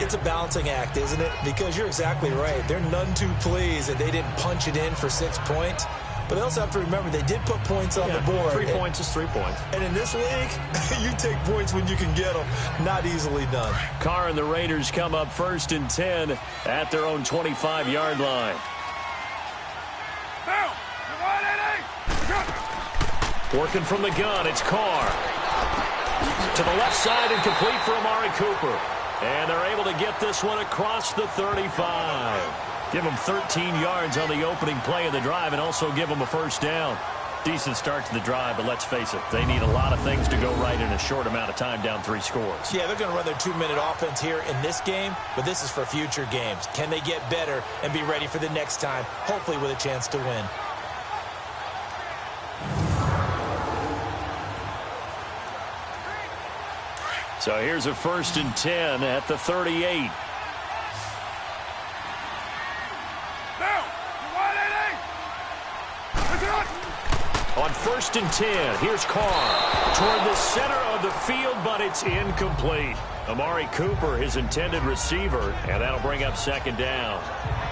It's a balancing act, isn't it? Because you're exactly right. They're none too pleased that they didn't punch it in for 6 points. But they also have to remember they did put points on the board. 3 points is 3 points. And in this league, you take points when you can get them. Not easily done. Carr and the Raiders come up 1st and 10 at their own 25-yard line. Working from the gun, it's Carr. To the left side and complete for Amari Cooper. And they're able to get this one across the 35. Give them 13 yards on the opening play of the drive and also give them a first down. Decent start to the drive, but let's face it, they need a lot of things to go right in a short amount of time, down 3 scores. Yeah, they're going to run their 2-minute offense here in this game, but this is for future games. Can they get better and be ready for the next time, hopefully with a chance to win? So here's a 1st and 10 at the 38. On 1st and 10, here's Carr toward the center of the field, but it's incomplete. Amari Cooper, his intended receiver, and that'll bring up 2nd down.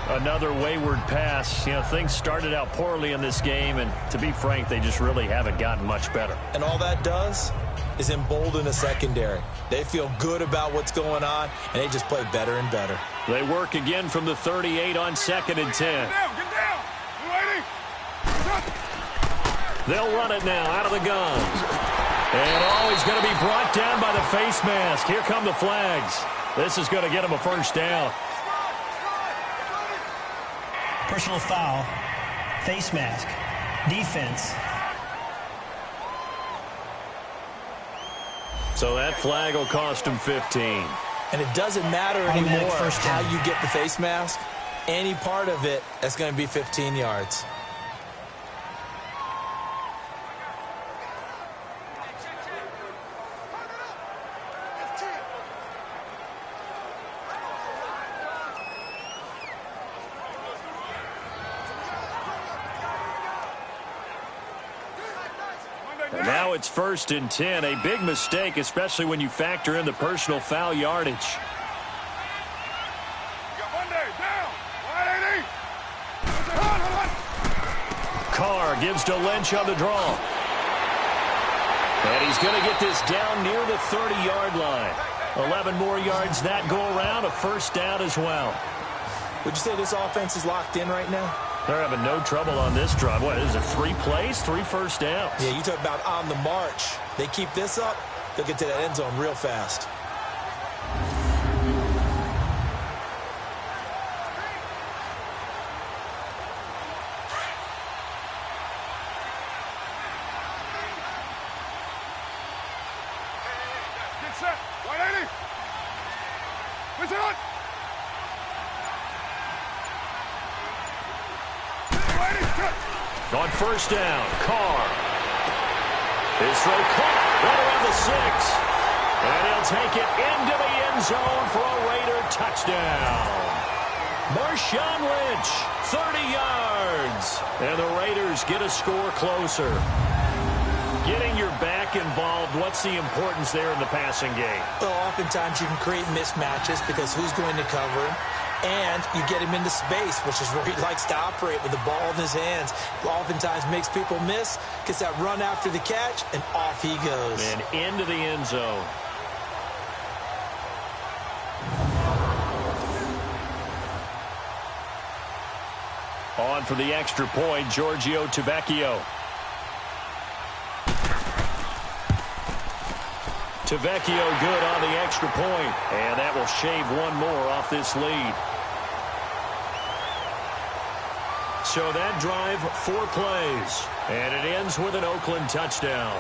Another wayward pass. You know, things started out poorly in this game, and to be frank, they just really haven't gotten much better. And all that does is embolden a secondary. They feel good about what's going on, and they just play better and better. They work again from the 38 on 2nd and 10. Get down! They'll run it now out of the gun. And he's going to be brought down by the face mask. Here come the flags. This is going to get him a 1st down. Personal foul. Face mask. Defense. So that flag will cost him 15. And it doesn't matter anymore how you get the face mask. Any part of it, that's going to be 15 yards. And now it's 1st and 10. A big mistake, especially when you factor in the personal foul yardage. Carr gives to Lynch on the draw. And he's going to get this down near the 30-yard line. 11 more yards that go around, a 1st down as well. Would you say this offense is locked in right now? They're having no trouble on this drive. What is it, 3 plays, 3 first downs? Yeah, you talk about on the march. They keep this up, they'll get to that end zone real fast. Get set. 180. What's it on? On 1st down, Carr. His throw caught right around the 6. And he'll take it into the end zone for a Raider touchdown. Marshawn Lynch, 30 yards. And the Raiders get a score closer. Getting your back involved, what's the importance there in the passing game? Well, oftentimes you can create mismatches because who's going to cover him? And you get him into space, which is where he likes to operate with the ball in his hands. Oftentimes makes people miss, gets that run after the catch, and off he goes. And into the end zone. On for the extra point, Giorgio Tavecchio. Tavecchio good on the extra point, and that will shave one more off this lead. So that drive, 4 plays, and it ends with an Oakland touchdown.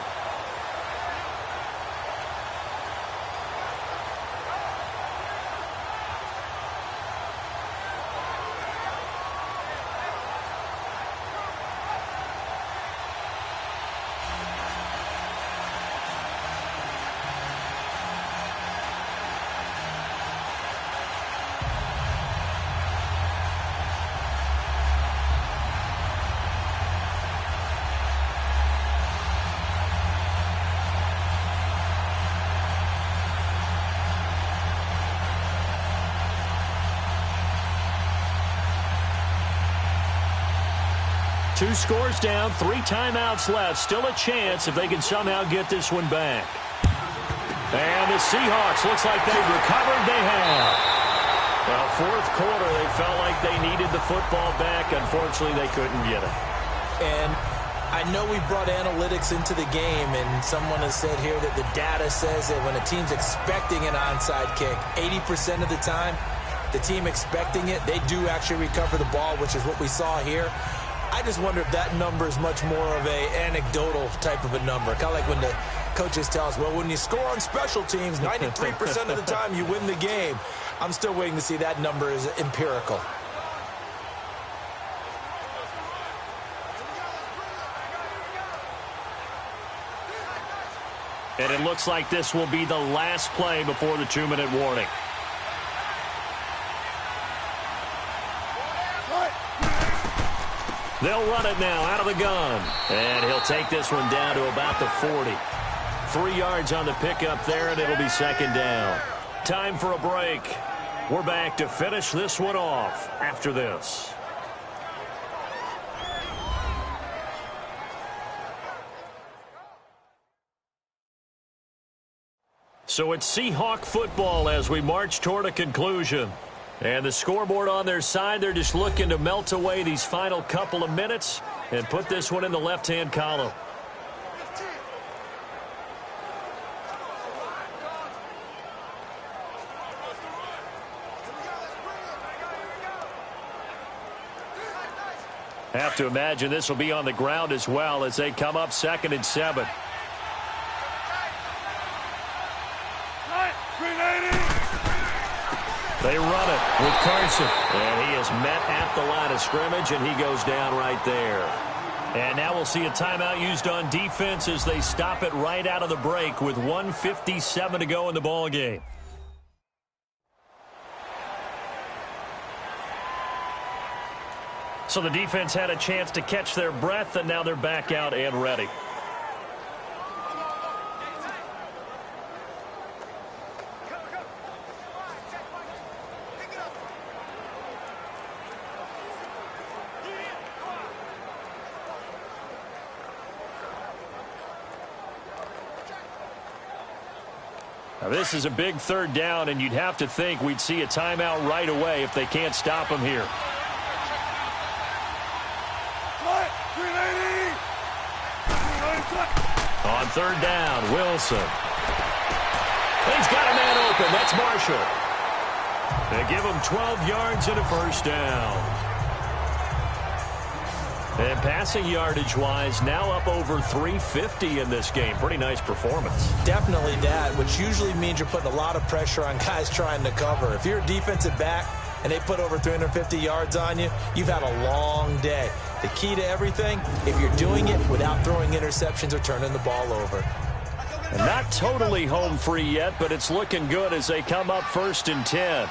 Two scores down, 3 timeouts left. Still a chance if they can somehow get this one back. And the Seahawks, looks like they've recovered. They have. Well, 4th quarter, they felt like they needed the football back. Unfortunately, they couldn't get it. And I know we brought analytics into the game, and someone has said here that the data says that when a team's expecting an onside kick, 80% of the time, the team expecting it, they do actually recover the ball, which is what we saw here. I just wonder if that number is much more of a anecdotal type of a number. Kind of like when the coaches tell us, well, when you score on special teams, 93% of the time you win the game. I'm still waiting to see that number is empirical. And it looks like this will be the last play before the 2-minute warning. They'll run it now out of the gun. And he'll take this one down to about the 40. 3 yards on the pickup there, and it'll be second down. Time for a break. We're back to finish this one off after this. So it's Seahawk football as we march toward a conclusion. And the scoreboard on their side, they're just looking to melt away these final couple of minutes and put this one in the left-hand column. Have to imagine this will be on the ground as well as they come up 2nd and 7. They run it with Carson. And he is met at the line of scrimmage, and he goes down right there. And now we'll see a timeout used on defense as they stop it right out of the break with 1:57 to go in the ballgame. So the defense had a chance to catch their breath, and now they're back out and ready. Now this is a big 3rd down, and you'd have to think we'd see a timeout right away if they can't stop them here. On 3rd down, Wilson. He's got a man open. That's Marshall. They give him 12 yards and a 1st down. And passing yardage-wise, now up over 350 in this game. Pretty nice performance. Definitely that, which usually means you're putting a lot of pressure on guys trying to cover. If you're a defensive back and they put over 350 yards on you, you've had a long day. The key to everything, if you're doing it without throwing interceptions or turning the ball over. And not totally home free yet, but it's looking good as they come up 1st and 10.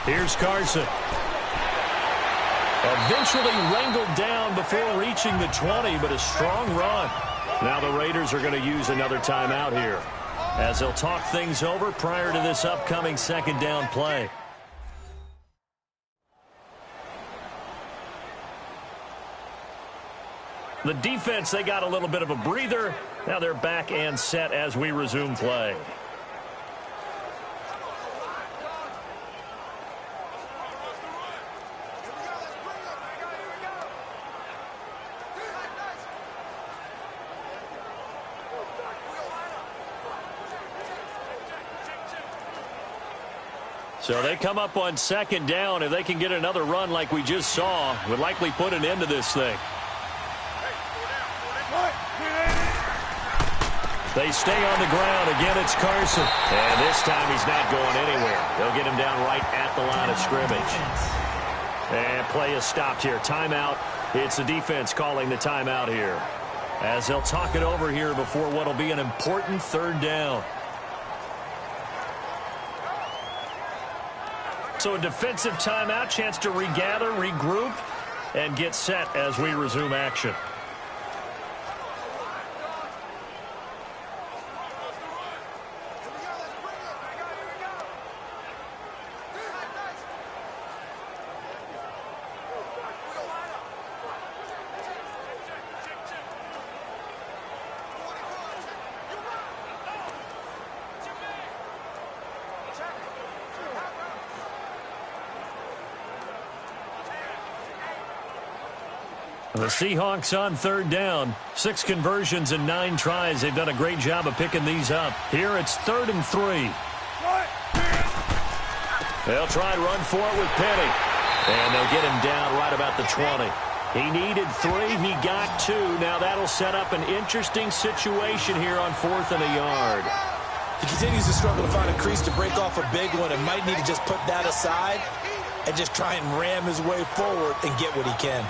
Here's Carson. Eventually wrangled down before reaching the 20, but a strong run. Now the Raiders are going to use another timeout here as they'll talk things over prior to this upcoming 2nd down play. The defense, they got a little bit of a breather. Now they're back and set as we resume play. So they come up on 2nd down. If they can get another run like we just saw, would likely put an end to this thing. They stay on the ground. Again, it's Carson. And this time he's not going anywhere. They'll get him down right at the line of scrimmage. And play is stopped here. Timeout. It's the defense calling the timeout here, as they'll talk it over here before what will be an important 3rd down. So a defensive timeout, chance to regather, regroup, and get set as we resume action. The Seahawks on 3rd down. 6 conversions and 9 tries. They've done a great job of picking these up. Here it's 3rd and 3. They'll try and run for it with Penny. And they'll get him down right about the 20. He needed 3. He got 2. Now that'll set up an interesting situation here on 4th and a yard. He continues to struggle to find a crease to break off a big one and might need to just put that aside and just try and ram his way forward and get what he can.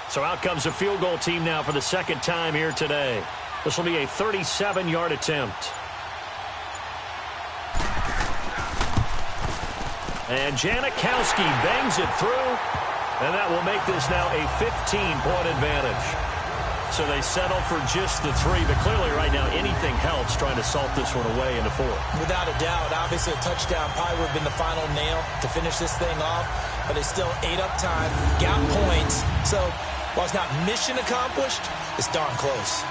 So out comes a field goal team now for the second time here today. This will be a 37-yard attempt. And Janikowski bangs it through, and that will make this now a 15-point advantage. So they settle for just the 3, but clearly right now anything helps trying to salt this one away into 4. Without a doubt, obviously a touchdown probably would have been the final nail to finish this thing off, but they still ate up time, got points. So while it's not mission accomplished, it's darn close.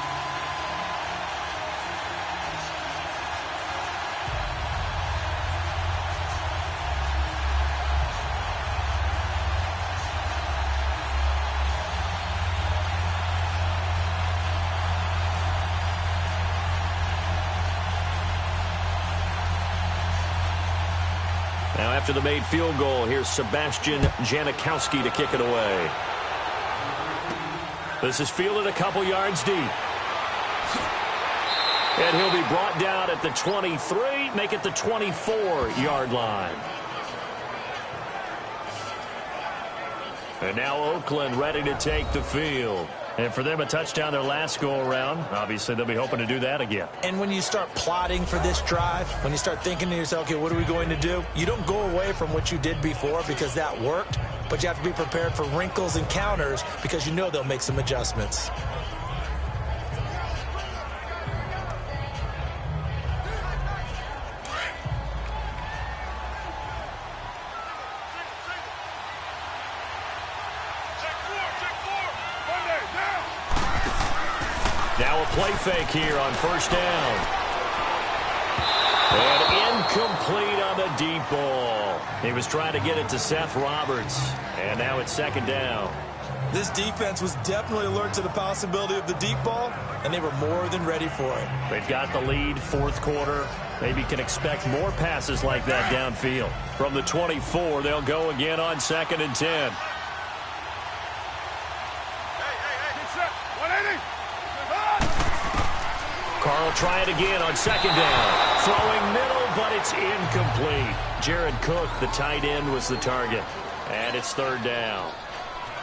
Now after the made field goal, here's Sebastian Janikowski to kick it away. This is fielded a couple yards deep. And he'll be brought down at the 23, make it the 24-yard line. And now Oakland ready to take the field. And for them, a touchdown their last go-around. Obviously, they'll be hoping to do that again. And when you start plotting for this drive, when you start thinking to yourself, okay, what are we going to do? You don't go away from what you did before because that worked, but you have to be prepared for wrinkles and counters because you know they'll make some adjustments. Now a play fake here on first down. And incomplete on the deep ball. He was trying to get it to Seth Roberts. And now it's second down. This defense was definitely alert to the possibility of the deep ball, and they were more than ready for it. They've got the lead, fourth quarter. Maybe can expect more passes like that downfield. From the 24, they'll go again on 2nd and 10. Carl try it again on 2nd down. Throwing middle, but it's incomplete. Jared Cook, the tight end, was the target. And it's 3rd down.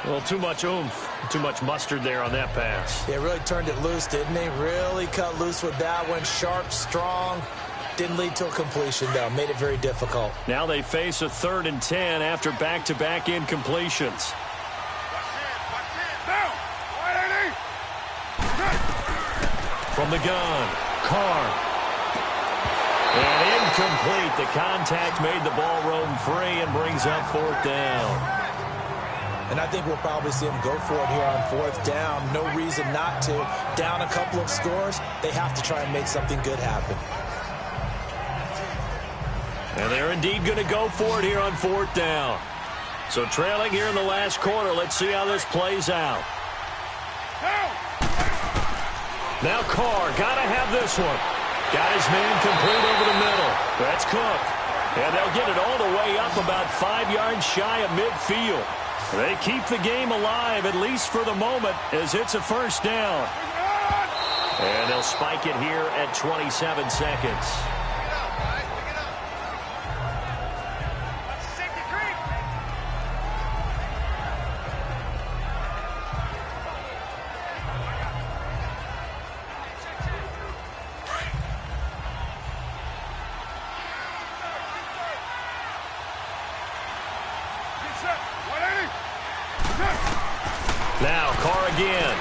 Well, too much oomph, too much mustard there on that pass. Yeah, really turned it loose, didn't he? Really cut loose with that one. Sharp, strong. Didn't lead to a completion, though. Made it very difficult. Now they face a 3rd and 10 after back-to-back incompletions. From the gun, Carr. And incomplete. The contact made the ball roam free and brings up 4th down. And I think we'll probably see him go for it here on 4th down. No reason not to. Down a couple of scores, they have to try and make something good happen. And they're indeed going to go for it here on 4th down. So trailing here in the last quarter. Let's see how this plays out. Now Carr, got to have this one. Got his man complete over the middle. That's Cook. And they'll get it all the way up about 5 yards shy of midfield. They keep the game alive, at least for the moment, as it's a 1st down. And they'll spike it here at 27 seconds. Now Carr again.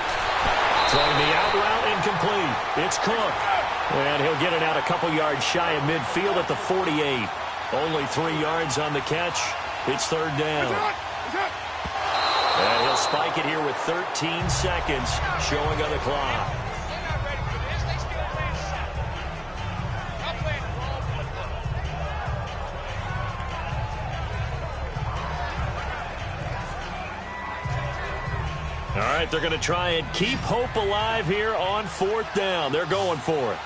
Throwing the out route incomplete. It's Cook. And he'll get it out a couple yards shy of midfield at the 48. Only 3 yards on the catch. It's 3rd down. And he'll spike it here with 13 seconds showing on the clock. All right, they're going to try and keep hope alive here on 4th down. They're going for it.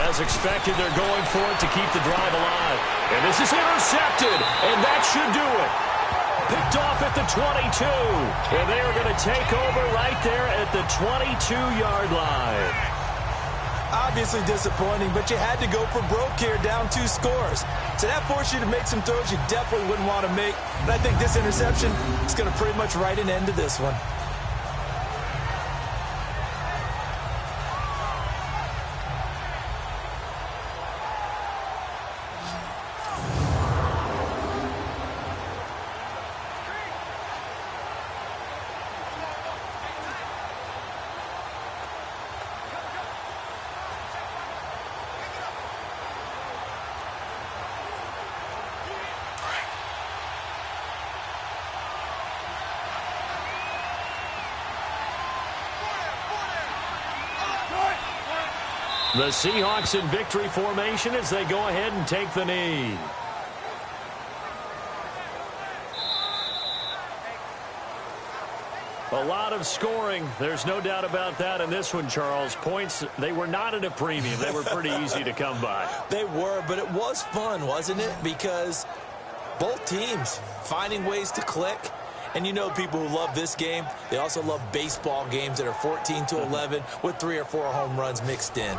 As expected, they're going for it to keep the drive alive. And this is intercepted, and that should do it. Picked off at the 22. And they are going to take over right there at the 22-yard line. obviously disappointing, but you had to go for broke here, down 2 scores. So that forced you to make some throws you definitely wouldn't want to make. And I think this interception is going to pretty much write an end to this one. The Seahawks in victory formation as they go ahead and take the knee. A lot of scoring. There's no doubt about that in this one, Charles. Points, they were not at a premium. They were pretty easy to come by. They were, but it was fun, wasn't it? Because both teams finding ways to click. And you know people who love this game, they also love baseball games that are 14-11 with 3 or 4 home runs mixed in.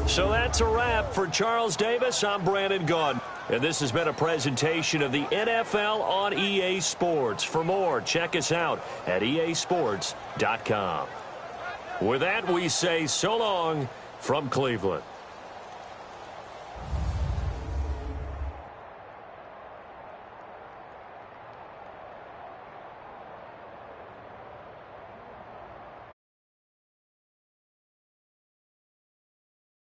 So that's a wrap for Charles Davis. I'm Brandon Gaudin. And this has been a presentation of the NFL on EA Sports. For more, check us out at easports.com. With that, we say so long from Cleveland.